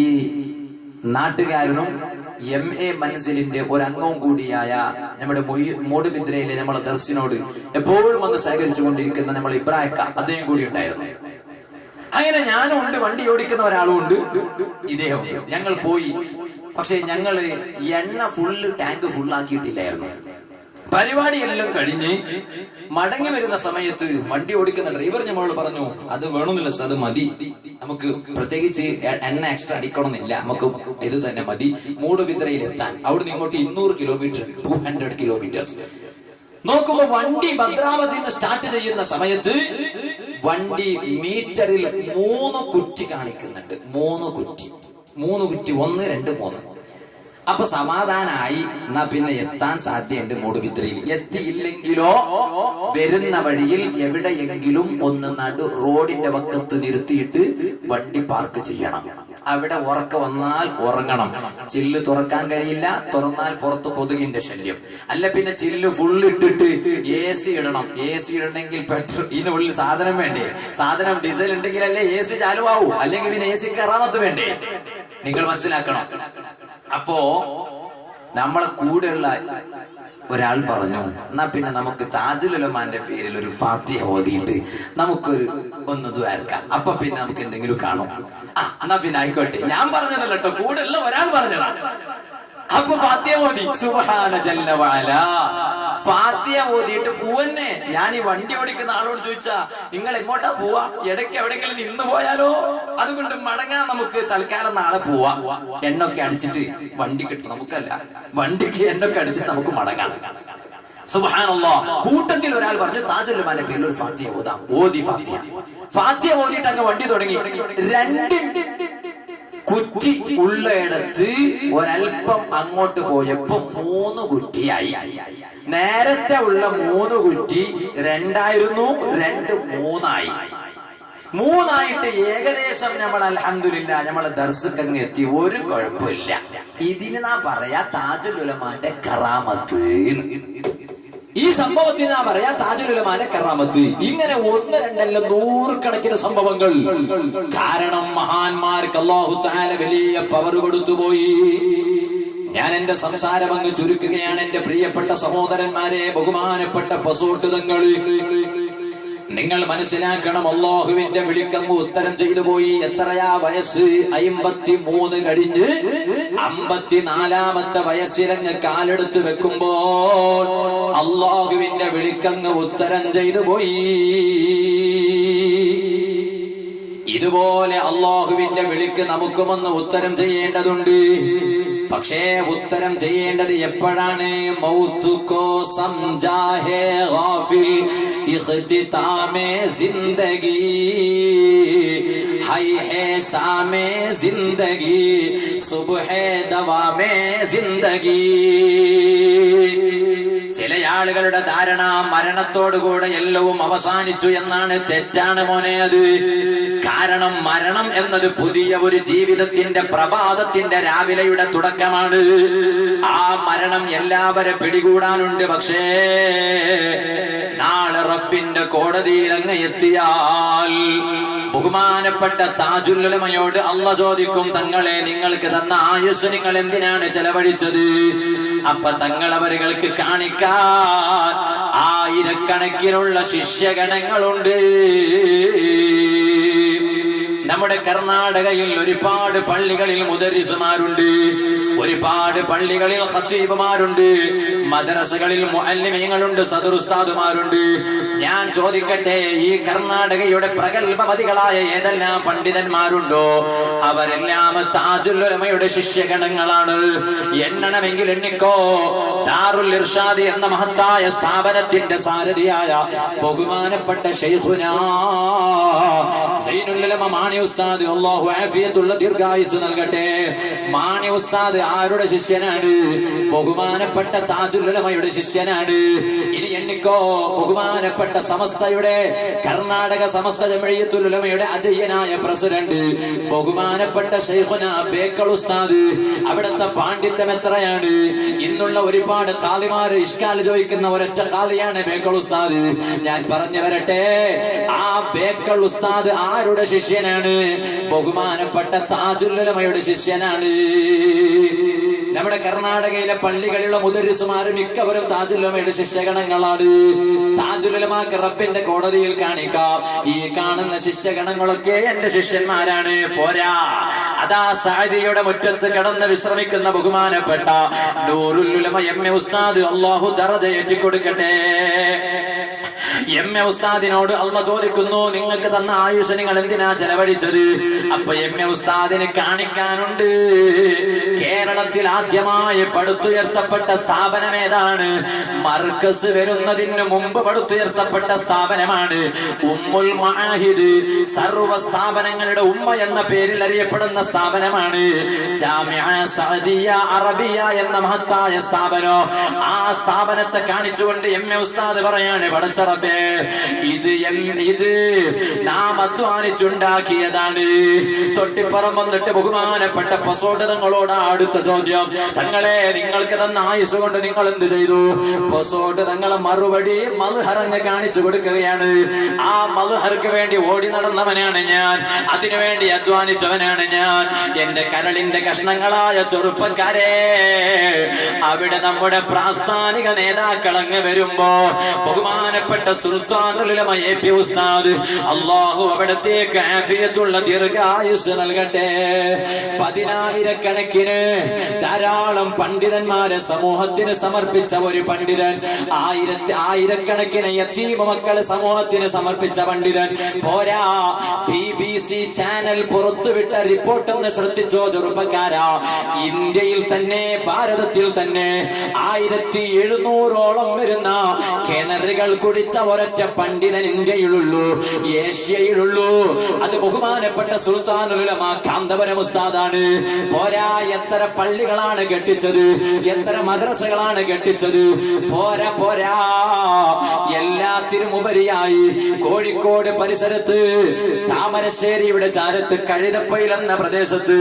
നാട്ടുകാരനും MA മൻസിലിന്റെ ഒരംഗവും കൂടിയായ നമ്മുടെ മൂടുബിദ്രയിലെ നമ്മളെ ദർശനോട് എപ്പോഴും വന്ന് സഹകരിച്ചു കൊണ്ടിരിക്കുന്ന നമ്മൾ ഇബ്രാഹിക്ക, അദ്ദേഹം കൂടി ഉണ്ടായിരുന്നു. അങ്ങനെ ഞാനും ഉണ്ട്, വണ്ടി ഓടിക്കുന്ന ഒരാളും ഉണ്ട്, ഇദ്ദേഹം. ഞങ്ങൾ പോയി. പക്ഷെ ഞങ്ങള് എണ്ണ ടാങ്ക് ഫുള്ളാക്കിയിട്ടില്ലായിരുന്നു. പരിപാടിയെല്ലാം കഴിഞ്ഞ് മടങ്ങി വരുന്ന സമയത്ത് വണ്ടി ഓടിക്കുന്ന ഡ്രൈവർ നമ്മളോട് പറഞ്ഞു, അത് വേണമെന്നില്ല, അത് മതി, നമുക്ക് പ്രത്യേകിച്ച് എണ്ണ എക്സ്ട്രാ അടിക്കണമെന്നില്ല, നമുക്ക് ഇത് തന്നെ മതി മൂടുബിദ്രയിൽ എത്താൻ. അവിടുന്ന് ഇങ്ങോട്ട് 200 കിലോമീറ്റർ 200 കിലോമീറ്റേഴ്സ്. നോക്കുമ്പോ വണ്ടി ഭദ്രാവതിയിൽ നിന്ന് സ്റ്റാർട്ട് ചെയ്യുന്ന സമയത്ത് വണ്ടി മീറ്ററിൽ 3 കുറ്റി കാണിക്കുന്നുണ്ട്. 3 കുറ്റി 1 2 3. അപ്പൊ സമാധാനായി. എന്നാ പിന്നെ എത്താൻ സാധ്യതയുണ്ട് മൂടുബിദ്രയിൽ. എത്തിയില്ലെങ്കിലോ വരുന്ന വഴിയിൽ എവിടെയെങ്കിലും ഒന്ന് റോഡിന്റെ വക്കത്ത് നിർത്തിയിട്ട് വണ്ടി പാർക്ക് ചെയ്യണം. അവിടെ ഉറക്കം വന്നാൽ ഉറങ്ങണം. ചില്ല് തുറക്കാൻ കഴിയില്ല, തുറന്നാൽ പുറത്ത് കൊതുകിന്റെ ശല്യം. അല്ല പിന്നെ ചില്ല് ഫുള്ള് ഇട്ടിട്ട് AC ഇടണം. AC ഇടണമെങ്കിൽ പെട്രോൾ, ഇതിനുള്ളിൽ സാധനം വേണ്ടേ? സാധനം ഡീസൽ ഉണ്ടെങ്കിലല്ലേ AC ചാലുവാവൂ, അല്ലെങ്കിൽ പിന്നെ AC കറാമത്ത് വേണ്ടേ? നിങ്ങൾ മനസ്സിലാക്കണം. അപ്പോ നമ്മളെ കൂടെയുള്ള ഒരാൾ പറഞ്ഞു, എന്നാ പിന്നെ നമുക്ക് താജുൽ ഉലമാന്റെ പേരിൽ ഒരു ഫാത്തിഹ ഓതിയിട്ട് നമുക്കൊരു ഒന്ന് ദ്വാരക്കാം, അപ്പൊ പിന്നെ നമുക്ക് എന്തെങ്കിലും കാണും. എന്നാ പിന്നെ ആയിക്കോട്ടെ. ഞാൻ പറഞ്ഞതല്ലോ കേട്ടോ, കൂടെയുള്ള ഒരാൾ പറഞ്ഞതാണ്. അപ്പൊ ഫാത്തിഹ ഓതി. സുബ്ഹാന ജല്ല വഅലാ. ഫാത്തിഹ ഓതിയിട്ട് പൂവന്നെ. ഞാൻ ഈ വണ്ടി ഓടിക്കുന്ന ആളോട് ചോദിച്ചാ, നിങ്ങൾ എങ്ങോട്ടാ പോവാ? ഇടയ്ക്ക് എവിടെയെങ്കിലും നിന്ന് പോയാലോ? അതുകൊണ്ട് മടങ്ങാൻ, നമുക്ക് തൽക്കാലം നാളെ പോവാ. എണ്ണൊക്കെ അടിച്ചിട്ട് വണ്ടി കിട്ടും. നമുക്കല്ല, വണ്ടിക്ക് എണ്ണൊക്കെ അടിച്ചിട്ട് നമുക്ക് മടങ്ങാം. സുബ്ഹാനല്ലാഹ്. കൂട്ടത്തിൽ ഒരാൾ പറഞ്ഞു, താജുൽ ഉലമാന്റെ പേരിൽ ഒരു ഫാത്തിഹ ഓതാം. ഓതി ഫാത്തിഹ ഓതിയിട്ട് അങ്ങ് വണ്ടി തുടങ്ങി. 2 കുറ്റി ഉള്ളയിടത്ത് ഒരൽപ്പം അങ്ങോട്ട് പോയപ്പോ 3 കുറ്റിയായി. നേരത്തെ ഉള്ള 3 കുറ്റി 2 ആയിരുന്നു, 2 3 ആയിട്ട് ഏകദേശം നമ്മൾ അൽഹംദുലില്ലാ നമ്മളെ ദർശക്കങ്ങ് എത്തി. ഒരു കുഴപ്പമില്ല. ഇതിന് നാം പറയാ താജുൽ ഉലമാന്റെ കറാമത്ത്. ഈ സംഭവത്തിന് നാം പറയാ താജുൽ ഉലമാന്റെ കറാമത്ത്. ഇങ്ങനെ 1 2 100 കണക്കിന് സംഭവങ്ങൾ. കാരണം മഹാന്മാർക്ക് അല്ലാഹു തആല വലിയ പവർ കൊടുത്തുപോയി. ഞാൻ എന്റെ സംസാരം അങ്ങ് ചുരുക്കുകയാണ്. എന്റെ പ്രിയപ്പെട്ട സഹോദരന്മാരെ, ബഹുമാനപ്പെട്ട പസോട്ട് തങ്ങൾ, നിങ്ങൾ മനസ്സിലാക്കണം, അല്ലാഹുവിന്റെ വിളിക്കങ്ങ് ഉത്തരം ചെയ്തു പോയി. എത്രയാ വയസ്സ്? 53 കഴിഞ്ഞ് 54ാമത്തെ വയസ്സിലങ്ങ് കാലെടുത്ത് വെക്കുമ്പോൾ അല്ലാഹുവിന്റെ വിളിക്കങ്ങ് ഉത്തരം ചെയ്തു പോയി. ഇതുപോലെ അല്ലാഹുവിന്റെ വിളിക്ക് നമുക്കുമൊന്ന് ഉത്തരം ചെയ്യേണ്ടതുണ്ട്. പക്ഷേ ഉത്തരം ചെയ്യേണ്ടത് എപ്പോഴാണ്? മൗതുക്കോ സംജാ ഹേ ഗാഫിൽ ഇഖ്തിതാമേ സിന്ദഗി ഹൈ ഹേ ശാമേ സിന്ദഗി സുബ്ഹേ ദവാമേ സിന്ദഗി. ചില ആളുകളുടെ ധാരണ മരണത്തോടുകൂടെ എല്ലവും അവസാനിച്ചു എന്നാണ്. തെറ്റാണ് മോനെ അത്. കാരണം മരണം എന്നത് പുതിയ ഒരു ജീവിതത്തിന്റെ പ്രഭാതത്തിന്റെ രാവിലെയുടെ തുടക്കമാണ്. ആ മരണം എല്ലാവരെ പിടികൂടാനുണ്ട്. പക്ഷേ നാളെ റബ്ബിന്റെ കോടതിയിൽ അങ്ങ് എത്തിയാൽ ബഹുമാനപ്പെട്ട താജുൽ ഉലമയോട് അല്ലാഹ് ചോദിക്കും, തങ്ങളെ നിങ്ങൾക്ക് തന്ന ആയുസ് നിങ്ങൾ എന്തിനാണ് ചെലവഴിച്ചത്? അപ്പൊ തങ്ങൾ അവർക്ക് കാണിക്കാൻ ആയിരക്കണക്കിനുള്ള ശിഷ്യഗണങ്ങളുണ്ട്. നമ്മുടെ കർണാടകയിൽ ഒരുപാട് പള്ളികളിൽ മുദരിസുമാരുണ്ട്, ഒരുപാട് പള്ളികളിൽ ഖത്തീബുമാരുണ്ട്, മദ്രസകളിൽ മുഅല്ലിമീങ്ങളുണ്ട്, സദർ ഉസ്താദുമാരുണ്ട്. ഞാൻ ചോദിക്കട്ടെ, ഈ കർണാടകയുടെ പ്രഗൽഭമതികളായ ഏതെല്ലാം പണ്ഡിതന്മാരുണ്ടോ അവരെല്ലാം താജുൽ ഉലമയുടെ ശിഷ്യഗണങ്ങളാണ്. എണ്ണണമെങ്കിൽ എണ്ണിക്കോ. ദാറുൽ ഇർഷാദ് എന്ന മഹത്തായ സ്ഥാപനത്തിന്റെ സാരഥിയായ ബഹുമാനപ്പെട്ട ശൈഖുനാ സൈനുൽ ഉലമ മാണി ഉസ്താദ്, അല്ലാഹു ആഫിയത്തുള്ള ദീർഘായുസ് നൽകട്ടെ. മാണി ഉസ്താദ് ആരുടെ ശിഷ്യനാണ്? ബഹുമാനപ്പെട്ട താജുൽ താജുൽ ഉലമയുടെ ശിഷ്യനാണ്. ഇനി എണ്ണിക്കോ, ബഹുമാനപ്പെട്ട സമസ്തയുടെ കർണാടക സമസ്ത ജംഇയ്യത്തുൽ ഉലമയുടെ അജയ്യനായ പ്രസിഡന്റ് ബഹുമാനപ്പെട്ട ശൈഖുന ബേക്കൽ ഉസ്താദ്. അവിടുത്തെ പാണ്ഡിത്യം എത്രയാണ്! ഇന്നുള്ള ഒരുപാട് ഖാലിമാര് ഇഷ്കാൽ ചോദിക്കുന്ന ഒരൊറ്റ ഖാലിയാണ് ബേക്കൽ ഉസ്താദ്. ഞാൻ പറഞ്ഞു വരട്ടെ, ആ ബേക്കൽ ഉസ്താദ് ആരുടെ ശിഷ്യനാണ്? ബഹുമാനപ്പെട്ട താജുൽ ഉലമയുടെ ശിഷ്യനാണ്. നമ്മുടെ കർണാടകയിലെ പള്ളികളിലുള്ള മുദരിസുമാർ മിക്കവരും താജുൽ ഉലമയുടെ ശിഷ്യഗണങ്ങളാണ്. താജുൽ ഉലമാക്ക് റബ്ബിന്റെ കോടതിയിൽ കാണിക്കാം, ഈ കാണുന്ന ശിഷ്യഗണങ്ങളൊക്കെ എന്റെ ശിഷ്യന്മാരാണ്. പോരാ, അതാ സഅദിയുടെ മുറ്റത്ത് കിടന്ന് വിശ്രമിക്കുന്ന ബഹുമാനപ്പെട്ട നൂറുൽ ഉലമ എം.എ. ഉസ്താദ്, അല്ലാഹു ദറജ ഏറ്റിക്കൊടുക്കട്ടെ. എം.എ. ഉസ്താദിനോട് അള്ളാ ചോദിക്കുന്നു, നിങ്ങൾക്ക് തന്ന ആയുഷ് നിങ്ങൾ എന്തിനാ ചെലവഴിച്ചത്? അപ്പൊ എം.എ. ഉസ്താദിന് കാണിക്കാനുണ്ട്. കേരളത്തിൽ ആദ്യമായി പടുത്തുയർത്തപ്പെട്ട സ്ഥാപനം ഏതാണ്? മർക്കസ് വരുന്നതിന് മുമ്പ് പടുത്തുയർത്തപ്പെട്ട സ്ഥാപനമാണ് ഉമ്മുൽ മആഹിദ്. സർവ സ്ഥാപനങ്ങളുടെ ഉമ്മ എന്ന പേരിൽ അറിയപ്പെടുന്ന സ്ഥാപനമാണ് ജാമിഅ സഅദിയ അറബിയ എന്ന മഹത്തായ സ്ഥാപനം. ആ സ്ഥാപനത്തെ കാണിച്ചുകൊണ്ട് എം.എ. ഉസ്താദ് പറയാണ്, പടച്ചറബേ, ഇത് നാം അധ്വാനിച്ചുണ്ടാക്കിയതാണ്. തൊട്ടിപ്പുറം വന്നിട്ട് ബഹുമാനപ്പെട്ട പസോട്ട് തങ്ങളോട് അടുത്ത ചോദ്യം, തങ്ങളെ നിങ്ങൾക്ക് തന്ന ആയുസ് കൊണ്ട് നിങ്ങൾ എന്ത് ചെയ്തു? പസോട്ട് തങ്ങളെ മറുപടി മൽഹറങ്ങ് കാണിച്ചു കൊടുക്കുകയാണ്. ആ മൽഹർക്ക് വേണ്ടി ഓടി നടന്നവനാണ് ഞാൻ, അതിനുവേണ്ടി അധ്വാനിച്ചവനാണ് ഞാൻ. എന്റെ കരളിന്റെ കഷ്ണങ്ങളായ ചെറുപ്പക്കാരെ, അവിടെ നമ്മുടെ പ്രാസ്ഥാനിക നേതാക്കൾ അങ്ങ് വരുമ്പോ ബഹുമാനപ്പെട്ട സുൽത്താനുൽ ഉലമ എ.പി. ഉസ്താദ്, അല്ലാഹു അവിടത്തേക്ക് ആഫിയത്തുള്ള ദീർഘായുസ് നൽകട്ടെ. 10,000-കണക്കിന് ധാരാളം പണ്ഡിതന്മാരെ സമൂഹത്തിന് സമർപ്പിച്ച ഒരു പണ്ഡിതൻ, ആയിരക്കണക്കിന് യതീം മക്കളെ സമൂഹത്തിന് സമർപ്പിച്ച പണ്ഡിതൻ. പോരാ, BBC ചാനൽ പുറത്തുവിട്ട റിപ്പോർട്ട് ഒന്ന് ശ്രദ്ധിച്ചോ ചെറുപ്പക്കാരാ, ഇന്ത്യയിൽ തന്നെ ഭാരതത്തിൽ തന്നെ 1700ഓളം വരുന്ന കിണറുകൾ കുടിച്ച ഒരൊറ്റ പണ്ഡിതൻ ഇന്ത്യയിലുള്ളൂ, ഏഷ്യയിലുള്ളൂ. അത് ബഹുമാനപ്പെട്ട സുൽത്താനുൽ ഉലമ കാന്തപുരം ഉസ്താദാണ്. പോരാ, എത്ര പള്ളികളാണ് കെട്ടിച്ചത്, എത്ര മദ്രസകളാണ് കെട്ടിച്ചത്. പോരാ, എല്ലാത്തിനും ഉപരിയായി കോഴിക്കോട് പരിസരത്ത് താമരശ്ശേരിയുടെ ചാരത്ത് കഴുതപ്പയിൽ എന്ന പ്രദേശത്ത്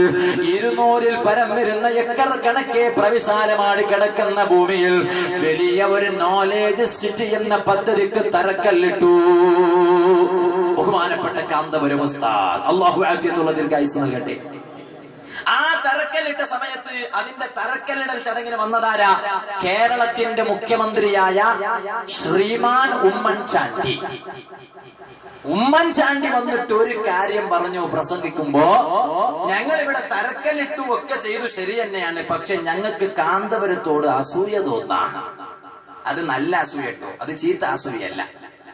200-ൽ പരം വരുന്ന ഏക്കർ കണക്കെ പ്രവിശാലമാണ് കിടക്കുന്ന ഭൂമിയിൽ വലിയ ഒരു നോളേജ് സിറ്റി എന്ന പദ്ധതിക്ക് തറക്കല്ലിട്ടു ബഹുമാനപ്പെട്ട കാന്തപുരം ഉസ്താദ്, അല്ലാഹു ആഫിയത്തുള്ള ദീർഘായുസ് നൽകട്ടെ. ആ തറക്കല്ലിട്ട സമയത്ത് അതിന്റെ തറക്കല്ലിടൽ ചടങ്ങിന് വന്നതാരാ? കേരളത്തിന്റെ മുഖ്യമന്ത്രിയായ ശ്രീമാൻ ഉമ്മൻചാണ്ടി. ഉമ്മൻചാണ്ടി വന്നിട്ട് ഒരു കാര്യം പറഞ്ഞു പ്രസംഗിക്കുമ്പോ, ഞങ്ങൾ ഇവിടെ തറക്കല്ലിട്ടു ഒക്കെ ചെയ്തു ശരി തന്നെയാണ്, പക്ഷെ ഞങ്ങൾക്ക് കാന്തപുരത്തോട് അസൂയ തോന്നാ. അത് നല്ല അസൂയട്ടോ, അത് ചീത്ത അസൂയല്ല.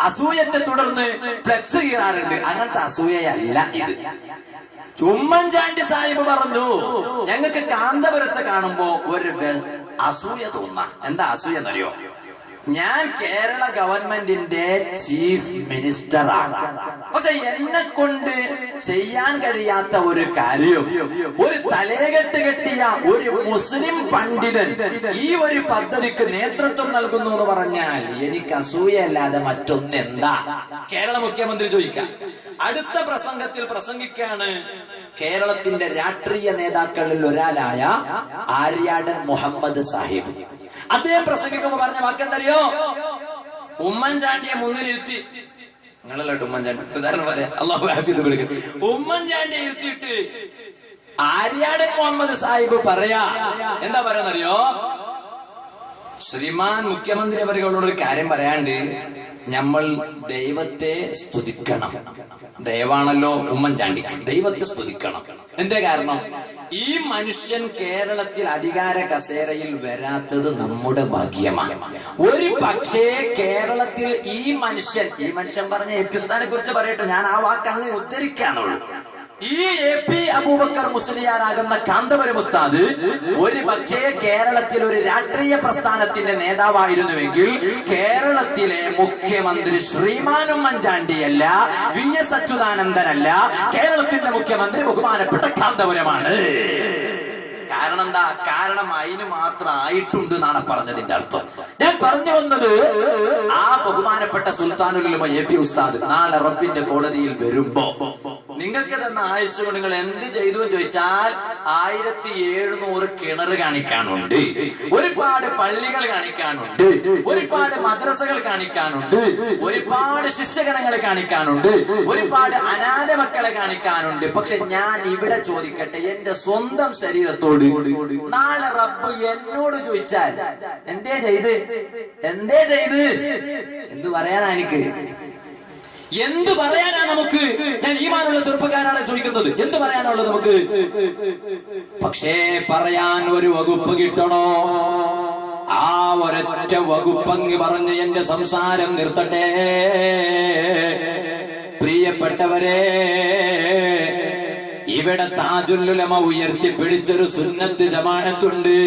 അസൂയത്തെ തുടർന്ന് ഫ്ലെക്സ് കീറാറുണ്ട്, അങ്ങനത്തെ അസൂയയല്ല ഇത്. ഉമ്മൻചാണ്ടി സാഹിബ് പറഞ്ഞു, ഞങ്ങൾക്ക് കാന്തപുരത്തെ കാണുമ്പോ ഒരു അസൂയ തോന്നാം. എന്താ അസൂയ എന്നറിയോ? ഞാൻ കേരള ഗവൺമെന്റിന്റെ ചീഫ് മിനിസ്റ്ററാണ്, പക്ഷെ എന്നെ കൊണ്ട് ചെയ്യാൻ കഴിയാത്ത ഒരു കാര്യം ഒരു തലയെകെട്ട് കെട്ടിയ ഒരു മുസ്ലിം പണ്ഡിതൻ ഈ ഒരു പദ്ധതിക്ക് നേതൃത്വം നൽകുന്നു എന്ന് പറഞ്ഞാൽ എനിക്ക് അസൂയല്ലാതെ മറ്റൊന്നെന്താ? കേരള മുഖ്യമന്ത്രി ചോദിക്കാം. അടുത്ത പ്രസംഗത്തിൽ പ്രസംഗിക്കാണ് കേരളത്തിന്റെ രാഷ്ട്രീയ നേതാക്കളിൽ ഒരാളായ ആര്യാടൻ മുഹമ്മദ് സാഹിബ്. അദ്ദേഹം പ്രസംഗിക്കുമ്പോ പറഞ്ഞ വാക്കെന്തറിയോ? ഉമ്മൻചാണ്ടിയെ മുന്നിലിരുത്തി, നിങ്ങളല്ലോ ഉമ്മൻചാണ്ടി ഉദാഹരണം പറയാം, അല്ലാഹു ആഫിയത്ത് കൊടുക്കട്ടെ. ഉമ്മൻചാണ്ടിയെ ഇരുത്തിയിട്ട് ആര്യാടൻ മുഹമ്മദ് സാഹിബ് പറയാ, എന്താ പറയാന്നറിയോ? ശ്രീമാൻ മുഖ്യമന്ത്രി അവர்களോടൊരു കാര്യം പറയാണ്ട്, നമ്മൾ ദൈവത്തെ സ്തുതിക്കണം. ദൈവമാണല്ലോ ഉമ്മൻചാണ്ടി, ദൈവത്തെ സ്തുതിക്കണം. എന്തേ കാരണം? ഈ മനുഷ്യൻ കേരളത്തിൽ അധികാര കസേരയിൽ വരാത്തത് നമ്മുടെ ഭാഗ്യമാണ്. ഒരു പക്ഷേ കേരളത്തിൽ ഈ മനുഷ്യൻ പറഞ്ഞ എ.പി. ഉസ്താദിനെ കുറിച്ച് പറയട്ടെ, ഞാൻ ആ വാക്ക് അങ്ങ് ഉദ്ധരിക്കാനുള്ളൂ. ഈ എ.പി. അബൂബക്കർ മുസ്ലിയാരാകുന്ന കാന്തപുരം ഉസ്താദ് ഒരു പക്ഷേ കേരളത്തിൽ ഒരു രാഷ്ട്രീയ പ്രസ്ഥാനത്തിന്റെ നേതാവായിരുന്നുവെങ്കിൽ കേരളത്തിലെ മുഖ്യമന്ത്രി ശ്രീമാൻ ഉമ്മൻചാണ്ടിയല്ല, വി.എസ്. അച്യുതാനന്ദനല്ല, കേരളത്തിന്റെ മുഖ്യമന്ത്രി ബഹുമാനപ്പെട്ട കാന്തപുരമാണ്. കാരണം എന്താ? കാരണം അതിന് മാത്രം ആയിട്ടുണ്ട് എന്നാണ് പറഞ്ഞതിന്റെ അർത്ഥം. ഞാൻ പറഞ്ഞു വന്നത്, ആ ബഹുമാനപ്പെട്ട സുൽത്താനുൽ ഉലമ AP ഉസ്താദ് നാളെ റബ്ബിന്റെ കോടതിയിൽ വരുമ്പോ നിങ്ങൾക്ക് തന്ന ആയുസ് കൊണ്ട് നിങ്ങൾ എന്ത് ചെയ്തു എന്ന് ചോദിച്ചാൽ 1700 കിണർ കാണിക്കാനുണ്ട്, ഒരുപാട് പള്ളികൾ കാണിക്കാനുണ്ട്, ഒരുപാട് മദ്രസകൾ കാണിക്കാനുണ്ട്, ഒരുപാട് ശിഷ്യഗണങ്ങൾ കാണിക്കാനുണ്ട്, ഒരുപാട് അനാഥ മക്കളെ കാണിക്കാനുണ്ട്. പക്ഷെ ഞാൻ ഇവിടെ ചോദിക്കട്ടെ, എന്റെ സ്വന്തം ശരീരത്തോട് നാളെ റബ്ബ് എന്നോട് ചോദിച്ചാൽ എന്തേ ചെയ്ത് എന്ത് പറയാനാ? എനിക്ക് എന്ത് പറയാനാ നമുക്ക്? ഞാൻ ഈമാനുള്ള ചെറുപ്പക്കാരാണ് ചോദിക്കുന്നത്, എന്ത് പറയാനുള്ളത് നമുക്ക്? പക്ഷേ പറയാൻ ഒരു വകുപ്പ് കിട്ടണോ? ആ ഒരൊറ്റ വകുപ്പങ്ങ് പറഞ്ഞ് എന്റെ സംസാരം നിർത്തട്ടെ. പ്രിയപ്പെട്ടവരെ, ഇവിടെ താജുൽ ഉലമ ഉയർത്തിപ്പിടിച്ചൊരു സുന്നത്ത് ജമാഅത്തുണ്ട്,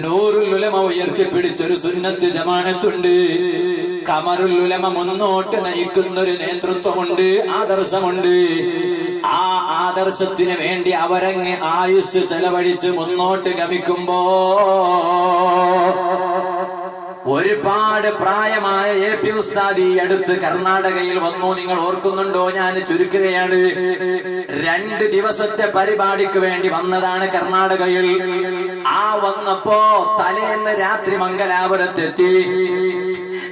നൂറുൽ ഉലമ ഉയർത്തിപ്പിടിച്ചൊരു സുന്നത്ത് ജമാഅത്തുണ്ട്, ഖമറുൽ ഉലമ മുന്നോട്ട് നയിക്കുന്നൊരു നേതൃത്വമുണ്ട്, ആദർശമുണ്ട്. ആ ആദർശത്തിന് വേണ്ടി അവരങ്ങ് ആയുസ് ചെലവഴിച്ച് മുന്നോട്ട് ഗമിക്കുമ്പോ ഒരുപാട് പ്രായമായ AP ഉസ്താദ് ഈ അടുത്ത് കർണാടകയിൽ വന്നു. നിങ്ങൾ ഓർക്കുന്നുണ്ടോ? ഞാൻ ചുരുക്കുകയാണ്. 2 ദിവസത്തെ പരിപാടിക്ക് വേണ്ടി വന്നതാണ് കർണാടകയിൽ. ആ വന്നപ്പോ തലേന്ന് രാത്രി മംഗലാപുരത്തെത്തി.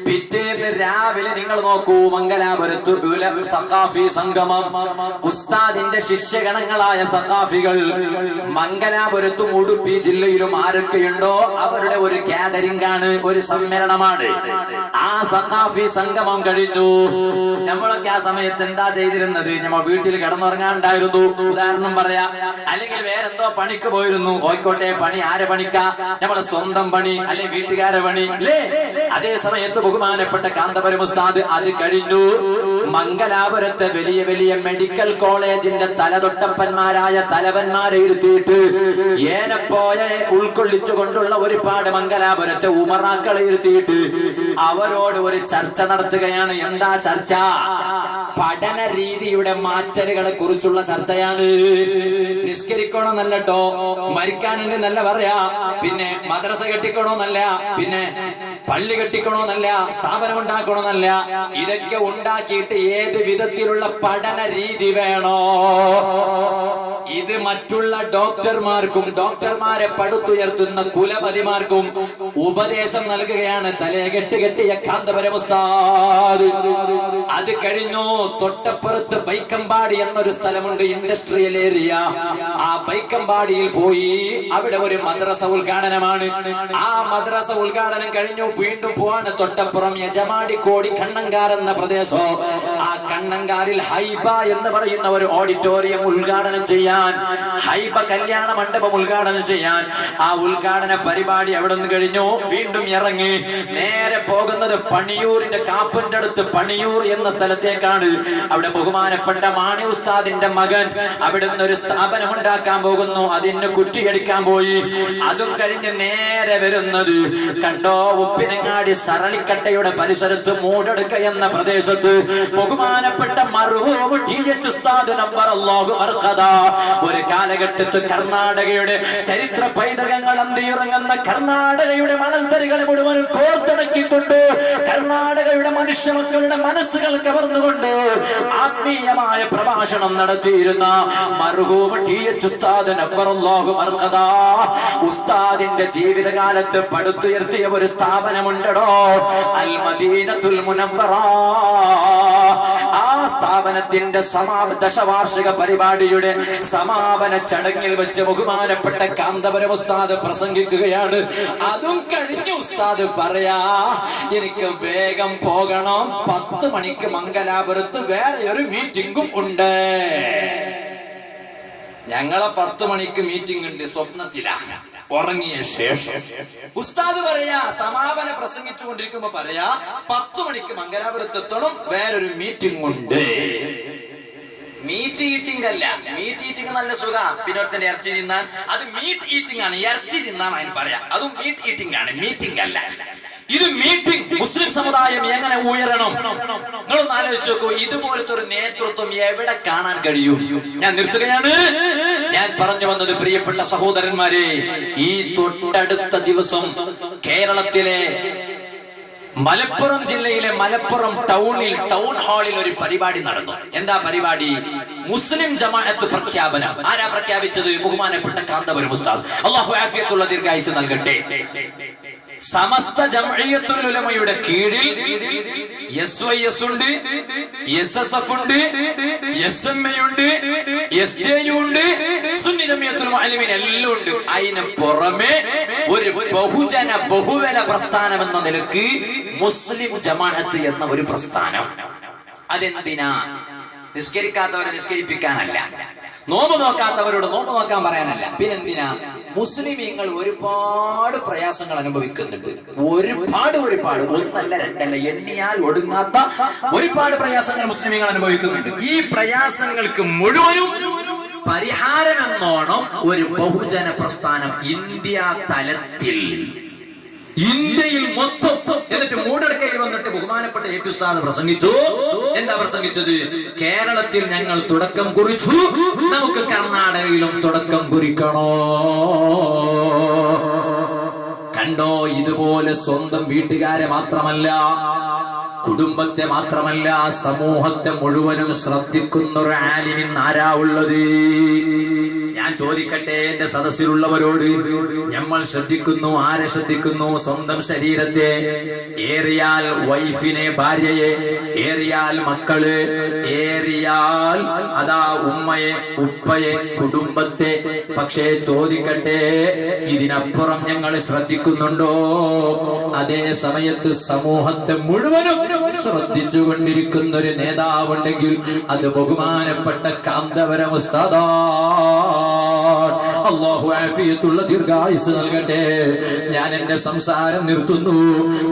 പിറ്റേന്ന് രാവിലെ നിങ്ങൾ നോക്കൂ, മംഗലാപുരത്ത് സഖാഫി സംഗമം. ഉസ്താദിന്റെ ശിഷ്യഗണങ്ങളായ സഖാഫികൾ മംഗലാപുരത്തും ഉടുപ്പി ജില്ലയിലും ആരൊക്കെയുണ്ടോ അവരുടെ ഒരു ഗാദറിംഗ് ആണ്, ഒരു സമ്മേളനമാണ്. ആ സഖാഫി സംഗമം കഴിഞ്ഞു. നമ്മളൊക്കെ ആ സമയത്ത് എന്താ ചെയ്തിരുന്നത്? നമ്മൾ വീട്ടിൽ കിടന്നുറങ്ങാണ്ടായിരുന്നു, ഉദാഹരണം പറയാ, അല്ലെങ്കിൽ വേറെന്തോ പണിക്ക് പോയിരുന്നു. കോഴിക്കോട്ടെ പണി, ആരെ പണിക്കാ? നമ്മളെ സ്വന്തം പണി, അല്ലെങ്കിൽ വീട്ടുകാരെ പണി അല്ലേ? അതേ സമയത്ത് ബഹുമാനപ്പെട്ട കാന്തപുരം ഉസ്താദ് അത് കഴിഞ്ഞു മംഗലാപുരത്തെ വലിയ വലിയ മെഡിക്കൽ കോളേജിന്റെ തലതൊട്ടപ്പന്മാരായ തലവന്മാരെ ഇരുത്തിയിട്ട് ഏനപ്പോയെ ഉൾക്കൊള്ളിച്ചുകൊണ്ടുള്ള ഒരുപാട് മംഗലാപുരത്തെ ഉമറാക്കളെ ഇരുത്തിയിട്ട് അവരോട് ഒരു ചർച്ച നടത്തുകയാണ്. എന്താ ചർച്ച? പഠന രീതിയുടെ മാറ്റലുകളെ കുറിച്ചുള്ള ചർച്ചയാണ്. നിസ്കരിക്കണമെന്നല്ലോ, മരിക്കാനുണ്ട് എന്നല്ല പറയാ, പിന്നെ മദ്രസ കെട്ടിക്കണമെന്നല്ല, പിന്നെ പള്ളി കെട്ടിക്കണമെന്നല്ല, സ്ഥാപനം ഉണ്ടാക്കണമെന്നല്ല. ഇതൊക്കെ ഉണ്ടാക്കിയിട്ട് ഏത് വിധത്തിലുള്ള പഠന രീതി വേണോ? ഇത് മറ്റുള്ള ഡോക്ടർമാർക്കും ഡോക്ടർമാരെ പടുത്തുയർത്തുന്ന കുലപതിമാർക്കും ഉപദേശം നൽകുകയാണ് തലേ കെട്ടിയ കാന്തപുരം ഉസ്താദ്. അത് കഴിഞ്ഞു തൊട്ടപ്പുറത്ത് ബൈക്കമ്പാടി എന്നൊരു സ്ഥലമുണ്ട്, ഇൻഡസ്ട്രിയൽ ഏരിയ. ആ ബൈക്കമ്പാടിയിൽ പോയി അവിടെ ഒരു മദ്രസ ഉദ്ഘാടനമാണ്. ആ മദ്രസ ഉദ്ഘാടനം കഴിഞ്ഞു വീണ്ടും പോവാണ് തൊട്ടപ്പുറം യജമാടിക്കോടി കണ്ണങ്കാർ എന്ന പ്രദേശം. ആ കണ്ണങ്കാരിൽ ഹൈബ എന്ന് പറയുന്ന ഒരു ഓഡിറ്റോറിയം ഉദ്ഘാടനം ചെയ്യാൻ, ഹൈബ കല്യാണ മണ്ഡപം ഉദ്ഘാടനം ചെയ്യാൻ. ആ ഉദ്ഘാടന പരിപാടി അവിടെ നിന്ന് കഴിഞ്ഞു. വീണ്ടും ഇറങ്ങി നേരെ പോകുന്നത് പണിയൂരിന്റെ കാപ്പിന്റെ അടുത്ത് പണിയൂർ എന്ന സ്ഥലത്തേക്കാണ്. അവിടെ ബഹുമാനപ്പെട്ട മാണി ഉസ്താദിന്റെ മകൻ അവിടുന്ന് ഒരു സ്ഥാപനം ഉണ്ടാക്കാൻ പോകുന്നു. അതിന് കുറ്റിയടിക്കാൻ പോയി. അതും കഴിഞ്ഞ് നേരെ വരുന്നത് കണ്ടോ, ഉപ്പിനങ്ങാടി സരളിക്കട്ടയുടെ പരിസരത്ത് മൂടെടുക്ക എന്ന പ്രദേശത്ത് ബഹുമാനപ്പെട്ട മർഹൂം TH ഉസ്താദ് നബ്ബറല്ലാഹു മർഖദ ഒരു കാലഘട്ടത്ത് കർണാടകയുടെ ചരിത്ര പൈതൃകങ്ങൾ അന്തിയിറങ്ങുന്ന കർണാടകയുടെ മണൽത്തരികളെ മുഴുവൻ കോർത്തിണക്കിക്കൊണ്ട് കർണാടകയുടെ മനുഷ്യ മക്കളുടെ മനസ്സുകൾ കവർന്നുകൊണ്ട് ആത്മീയമായ പ്രഭാഷണം നടത്തിയിരുന്ന മർഹൂം TH ഉസ്താദ് നബ്ബറല്ലാഹു മർഖദ ഉസ്താദിന്റെ ജീവിതകാലത്ത് പടുത്തുയർത്തിയ ഒരു സ്ഥാപനമുണ്ടോ, അൽ മദീനത്തുൽ മുനവ്വറ. ആ സ്ഥാപനത്തിന്റെ ദശവാർഷിക പരിപാടിയുടെ സമാപന ചടങ്ങിൽ വെച്ച് ബഹുമാനപ്പെട്ട കാന്തപുരം ഉസ്താദ് പ്രസംഗിക്കുകയാണ്. അതും കഴിഞ്ഞ് ഉസ്താദ് പറയാ, എനിക്ക് വേഗം പോകണം, 10 മണിക്ക് മംഗലാപുരത്ത് വേറെ ഒരു മീറ്റിംഗും ഉണ്ട്. ഞങ്ങളെ 10 മണിക്ക് മീറ്റിംഗ് ഉണ്ട്, സ്വപ്നത്തിലാണ് ഉറങ്ങിയ ശേഷം. ഉസ്താദ് പറയാ, സമാപന പ്രസംഗിച്ചുകൊണ്ടിരിക്കുമ്പോ പറയാ, 10 മണിക്ക് മംഗലാപുരത്തെത്തണം, വേറൊരു മീറ്റിംഗ് ഉണ്ട്. മീറ്റ് ഈറ്റിംഗ് അല്ല, മീറ്റ് ഈറ്റിംഗ് നല്ല സുഖ, പിന്നെ ഇറച്ചി തിന്നാൻ, അത് മീറ്റ് ഈറ്റിംഗ് ആണ്. ഇറച്ചി തിന്നാൻ അതിന് പറയാം, അതും മീറ്റ് ഈറ്റിംഗ് ആണ്, മീറ്റിംഗ് അല്ല. ഇത് മീറ്റിംഗ് മുസ്ലിം സമുദായം എങ്ങനെ ഉയരണം? നിങ്ങളൊന്ന് ആലോചിച്ച് നോക്കൂ. ഇതുപോലത്തെ ഒരു നേതൃത്വം എവിടെ കാണാൻ കഴിയും? ഞാൻ നിർത്തുകയാണ്. ഞാൻ പറഞ്ഞു വന്നത്, പ്രിയപ്പെട്ട സഹോദരന്മാരെ, ഈ തൊട്ടടുത്ത ദിവസം കേരളത്തിലെ മലപ്പുറം ജില്ലയിലെ മലപ്പുറം ടൗൺ ഹാളിൽ ഒരു പരിപാടി നടന്നു. എന്താ പരിപാടി? മുസ്ലിം ജമാഅത്ത് പ്രഖ്യാപനം. ആരാ പ്രഖ്യാപിച്ചത്? ബഹുമാനപ്പെട്ട കാന്തപുരം ഉസ്താദ്, അല്ലാഹു ആഫിയത്തുള്ള ദീർഘായുസ്സ് നൽകട്ടെ. സമസ്ത ജംഇയ്യത്തുൽ ഉലമയുടെ കീഴിൽ SYS ഉണ്ട്, SSF ഉണ്ട്, SMA ഉണ്ട്, SJU ഉണ്ട്, സുന്നി ജമിയത്തുൽ മുഅല്ലിമീൻ എല്ലാം ഉണ്ട്. അതിന് പുറമെ ഒരു ബഹുവല പ്രസ്ഥാനം എന്ന നിലക്ക് മുസ്ലിം ജമാഅത്ത് എന്ന ഒരു പ്രസ്ഥാനം. അതെന്തിനാ? നിസ്കരിക്കാത്തവരെ നിസ്കരിപ്പിക്കാനല്ല, നോമ്പ് നോക്കാത്തവരോട് നോമ്പ് നോക്കാൻ പറയാനല്ല. പിന്നെന്തിനാ? മുസ്ലിമീങ്ങൾ ഒരുപാട് പ്രയാസങ്ങൾ അനുഭവിക്കുന്നുണ്ട്. ഒരുപാട് ഒന്നല്ല രണ്ടല്ല, എണ്ണിയാൽ ഒടുങ്ങാത്ത ഒരുപാട് പ്രയാസങ്ങൾ മുസ്ലിമീങ്ങൾ അനുഭവിക്കുന്നുണ്ട്. ഈ പ്രയാസങ്ങൾക്ക് മുഴുവനും പരിഹാരം എന്നോണം ഒരു ബഹുജന പ്രസ്ഥാനം ഇന്ത്യയിൽ മൊത്തം. എന്നിട്ട് മൂടടക്കയിൽ വന്നിട്ട് ബഹുമാനപ്പെട്ട AP ഉസ്താദ് പ്രസംഗിച്ചു. എന്താ പ്രസംഗിച്ചത്? കേരളത്തിൽ ഞങ്ങൾ തുടക്കം കുറിച്ചു, നമുക്ക് കർണാടകയിലും തുടക്കം കുറിക്കണോ? കണ്ടോ? ഇതുപോലെ സ്വന്തം വീട്ടുകാരെ മാത്രമല്ല, കുടുംബത്തെ മാത്രമല്ല, സമൂഹത്തെ മുഴുവനും ശ്രദ്ധിക്കുന്ന ഒരു ആലിമിൻ ആരാ ഉള്ളത്? ഞാൻ ചോദിക്കട്ടെ എന്റെ സദസ്സിലുള്ളവരോട്, നമ്മൾ ശ്രദ്ധിക്കുന്നു, ആരെ ശ്രദ്ധിക്കുന്നു? സ്വന്തം ശരീരത്തെ, ഏറിയാൽ വൈഫിനെ, ഭാര്യയെ, ഏറിയാൽ മക്കള്, ഏറിയാൽ അതാ ഉമ്മയെ, ഉപ്പയെ, കുടുംബത്തെ. പക്ഷേ ചോദിക്കട്ടെ, ഇതിനപ്പുറം ഞങ്ങൾ ശ്രദ്ധിക്കുന്നുണ്ടോ? അതേ സമയത്ത് സമൂഹത്തെ മുഴുവനും ശ്രദ്ധിച്ചുകൊണ്ടിരിക്കുന്ന ഒരു നേതാവുണ്ടെങ്കിൽ അത് ബഹുമാനപ്പെട്ട കാന്തപുരം ഉസ്താദ്. അല്ലാഹു ആഫിയത്തുള്ള ദീർഘായുസ്സ് നൽകട്ടെ. ഞാൻ എന്റെ സംസാരം നിർത്തുന്നു.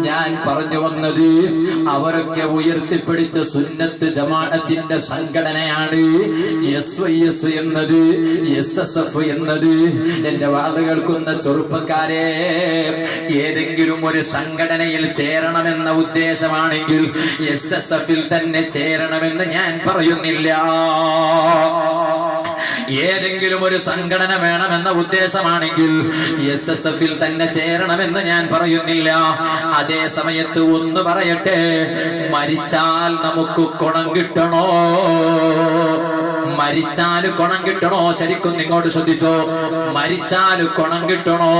ഞാൻ പറഞ്ഞു വന്നത്, അവരൊക്കെ ഉയർത്തിപ്പിടിച്ച സുന്നത്ത് ജമാഅത്തിന്റെ സംഘടനയാണ് SYS എന്നത്, SSF എന്നത്. എന്റെ വാദം കേൾക്കുന്ന ചെറുപ്പക്കാരെ, ഏതെങ്കിലും ഒരു സംഘടനയിൽ ചേരണമെന്ന ഉദ്ദേശമാണെങ്കിൽ SSFൽ തന്നെ ചേരണമെന്ന് ഞാൻ പറയുന്നില്ല. ഏതെങ്കിലും ഒരു സംഘടന വേണമെന്ന ഉദ്ദേശമാണെങ്കിൽ SSFൽ തന്നെ ചേരണമെന്ന് ഞാൻ പറയുന്നില്ല. അതേ സമയത്ത് ഒന്ന് പറയട്ടെ, മരിച്ചാൽ നമുക്ക് ഗുണം കിട്ടണോ? മരിച്ചാൽ ഗുണം കിട്ടണോ? ശരിക്കും നിങ്ങോട്ട് ശ്രദ്ധിച്ചോ. മരിച്ചാൽ ഗുണം കിട്ടണോ?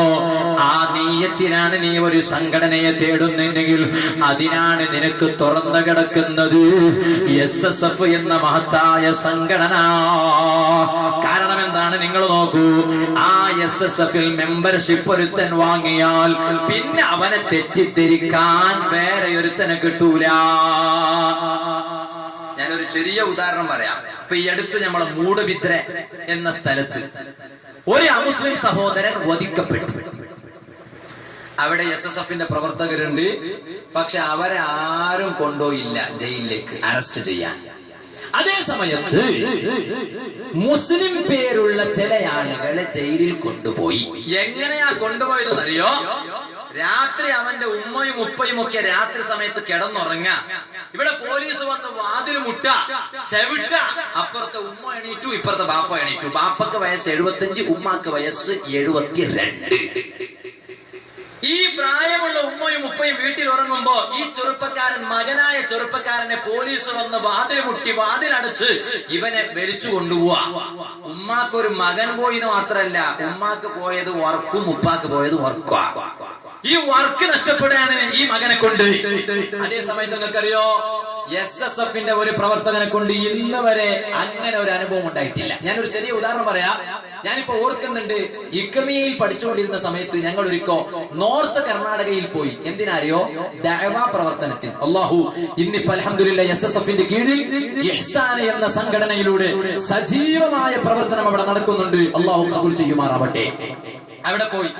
ആ നീയത്തിനാണ് നീ ഒരു സംഘടനയെ തേടുന്നെങ്കിൽ അതിനാണ് നിനക്ക് തുറന്നു കിടക്കുന്നത് SSF എന്ന മഹത്തായ സംഘടന. കാരണം എന്താണ്? നിങ്ങൾ നോക്കൂ, ആ SSFൽ മെമ്പർഷിപ്പ് ഒരുത്തൻ വാങ്ങിയാൽ പിന്നെ അവനെ തെറ്റിദ്ധരിക്കാൻ വേറെ ഒരുത്തനെ കിട്ടൂല. ഞാനൊരു ചെറിയ ഉദാഹരണം പറയാം. ഇപ്പൊ ഈ അടുത്ത് നമ്മളെ മൂടുബിദ്ര എന്ന സ്ഥലത്ത് ഒരു അമുസ്ലിം സഹോദരൻ വധിക്കപ്പെട്ടു. അവിടെ SSFന്റെ പ്രവർത്തകരുണ്ട്. പക്ഷെ അവരെ ആരും കൊണ്ടുപോയില്ല ജയിലിലേക്ക് അറസ്റ്റ് ചെയ്യാൻ. അതേ സമയത്ത് മുസ്ലിം പേരുള്ള ചില ആളുകളെ ജയിലിൽ കൊണ്ടുപോയി. എങ്ങനെയാ കൊണ്ടുപോയതെന്നറിയോ? രാത്രി അവന്റെ ഉമ്മയും ഉപ്പയും ഒക്കെ രാത്രി സമയത്ത് കിടന്നുറങ്ങ. ഇവിടെ പോലീസ് വന്ന് വാതിൽ മുട്ട, ചെവിട്ട. അപ്പുറത്തെ ഉമ്മ എണീറ്റു, ഇപ്പുറത്തെ ബാപ്പ എണീറ്റു. ബാപ്പക്ക് വയസ്സ് 75, ഉമ്മാക്ക് വയസ്സ് 72. ഈ പ്രായമുള്ള ഉമ്മയും ഉപ്പയും വീട്ടിൽ ഉറങ്ങുമ്പോ ഈ മകനായ ചെറുപ്പക്കാരനെ പോലീസ് വന്ന് വാതിൽ മുട്ടി, വാതിലടച്ച് ഇവനെ വലിച്ചു കൊണ്ടുപോവാ. ഉമ്മാക്കൊരു മകൻ പോയിന്ന് മാത്രല്ല, ഉമ്മാക്ക് പോയത് വർക്കും ഉപ്പാക്ക് പോയത് വർക്കാ. ഈ വർക്ക് നഷ്ടപ്പെടുകയാണ് ഈ മകനെ കൊണ്ട്. അതേ സമയത്ത് നിങ്ങൾക്കറിയോ, SSFന്റെ ഒരു പ്രവർത്തകനെ കൊണ്ട് ഇന്ന് വരെ അങ്ങനെ ഒരു അനുഭവം ഉണ്ടായിട്ടില്ല. ഞാനൊരു ചെറിയ ഉദാഹരണം പറയാം. ഞാനിപ്പോ ഓർക്കുന്നുണ്ട്, ഇക്കമിയയിൽ പഠിച്ചുകൊണ്ടിരുന്ന സമയത്ത് ഞങ്ങൾ ഒരിക്കോ നോർത്ത് കർണാടകയിൽ പോയി. എന്തിനറിയോ? ദഅവ പ്രവർത്തനത്തിന്. അല്ലാഹു ഇന്നിപ്പോ അൽഹംദുലില്ലാഹ് SSFന്റെ കീഴിൽ ഇഹ്സാൻ എന്ന സംഘടനയിലൂടെ സജീവമായ പ്രവർത്തനം അവിടെ നടക്കുന്നുണ്ട്. അല്ലാഹു ഖബൂൽ ചെയ്യുമാറാവട്ടെ. അവിടെ പോയി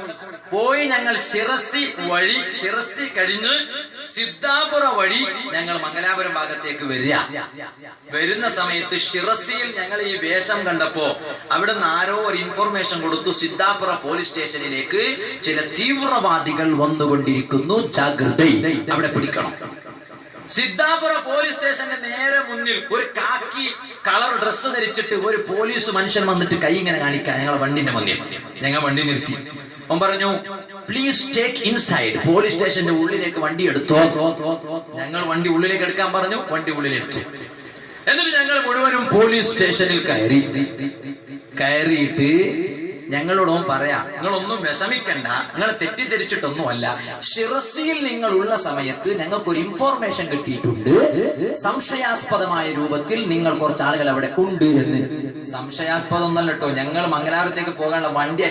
പോയി ഞങ്ങൾ ഷിറസി കഴിഞ്ഞ് സിദ്ധാപുര വഴി ഞങ്ങൾ മംഗലാപുരം ഭാഗത്തേക്ക് വരുന്ന സമയത്ത് ഷിറസിയിൽ ഞങ്ങൾ ഈ വേഷം കണ്ടപ്പോ അവിടെ നിന്ന് ആരോ ഒരു ഇൻഫർമേഷൻ കൊടുത്തു, സിദ്ധാപുര പോലീസ് സ്റ്റേഷനിലേക്ക് ചില തീവ്രവാദികൾ വന്നുകൊണ്ടിരിക്കുന്നു, ജാഗ്രത, അവിടെ പിടിക്കണം. സിദ്ധാപുര പോലീസ് സ്റ്റേഷന്റെ നേരെ മുന്നിൽ ഒരു കാക്കി കളർ ഡ്രസ് ധരിച്ചിട്ട് ഒരു പോലീസ് മനുഷ്യൻ വന്നിട്ട് കൈ ഇങ്ങനെ കാണിക്കാൻ ഞങ്ങളെ വണ്ടിന്റെ മുന്നിൽ. ഞങ്ങൾ വണ്ടി നിർത്തി. അവൻ പറഞ്ഞു, പ്ലീസ് ടേക്ക് ഇൻസൈഡ്, പോലീസ് സ്റ്റേഷന്റെ ഉള്ളിലേക്ക് വണ്ടി എടുത്തോ. ഞങ്ങൾ വണ്ടി ഉള്ളിലേക്ക് എടുക്കാൻ പറഞ്ഞു, വണ്ടി ഉള്ളിലെടുത്തു. എന്നിട്ട് ഞങ്ങൾ മുഴുവനും പോലീസ് സ്റ്റേഷനിൽ കയറിയിട്ട് ഞങ്ങളോടും പറയാം, നിങ്ങളൊന്നും വിഷമിക്കണ്ട, നിങ്ങൾ തെറ്റിദ്ധരിച്ചിട്ടൊന്നുമല്ല, ഷിറസിയിൽ നിങ്ങളുള്ള സമയത്ത് ഞങ്ങൾക്കൊരു ഇൻഫോർമേഷൻ കിട്ടിയിട്ടുണ്ട്, സംശയാസ്പദമായ രൂപത്തിൽ നിങ്ങൾ കുറച്ച് ആളുകൾ അവിടെ ഉണ്ട് എന്ന്. സംശയാസ്പദം ഒന്നല്ല കേട്ടോ, ഞങ്ങൾ മംഗലാപുരത്തേക്ക് പോകാനുള്ള വണ്ടി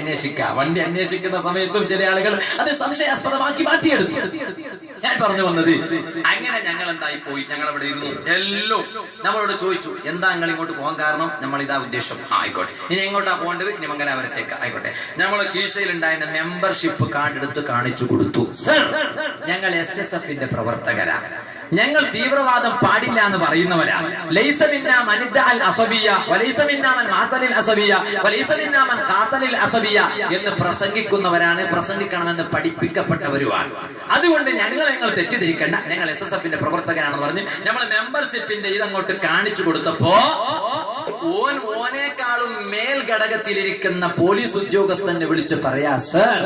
അന്വേഷിക്കുന്ന സമയത്തും ചില ആളുകൾ അത് സംശയാസ്പദമാക്കി മാറ്റിയെടുത്തു. ഞാൻ പറഞ്ഞു വന്നത്, അങ്ങനെ ഞങ്ങൾ എന്തായി പോയി, ഞങ്ങൾ അവിടെ ഇരുന്നു. എല്ലാം നമ്മളോട് ചോദിച്ചു, എന്താ നിങ്ങൾ ഇങ്ങോട്ട് പോകാൻ കാരണം? നമ്മൾ ഇതാ ഉദ്ദേശം. ആയിക്കോട്ടെ, ഇനി എങ്ങോട്ടാ പോകേണ്ടത്? ഇനി മംഗലാപുരത്തേക്ക്. ആയിക്കോട്ടെ. നമ്മളെ കീശയിൽ ഉണ്ടായിരുന്ന മെമ്പർഷിപ്പ് കാർഡ് എടുത്ത് കാണിച്ചു കൊടുത്തു. സർ, ഞങ്ങൾ SSFന്റെ പ്രവർത്തകരാ, ഞങ്ങൾ തീവ്രവാദം പാടില്ല എന്ന് പറയുന്നവരാ. ലൈസ മിന്നാ മൻ ഇദ്ദഅൽ അസബിയ്യ വലൈസ മിന്നാ മൻ മാതലിൽ അസബിയ്യ വലൈസ മിന്നാ മൻ ഖാതലിൽ അസബിയ്യ എന്ന് പ്രസംഗിക്കുന്നവരാണ്, പ്രസംഗിക്കണമെന്ന് പഠിപ്പിക്കപ്പെട്ടവരുമാണ്. അതുകൊണ്ട് നിങ്ങൾ തെറ്റിദ്ധരിക്കേണ്ട, ഞങ്ങൾ SSFന്റെ പ്രവർത്തകരാണെന്ന് പറഞ്ഞ് നമ്മൾ മെമ്പർഷിപ്പിന്റെ ഇതങ്ങോട്ട് കാണിച്ചു കൊടുത്തപ്പോ ഓനേക്കാളും മേൽ ഘടകത്തിലിരിക്കുന്ന പോലീസ് ഉദ്യോഗസ്ഥനെ വിളിച്ച് പറയാ, സർ,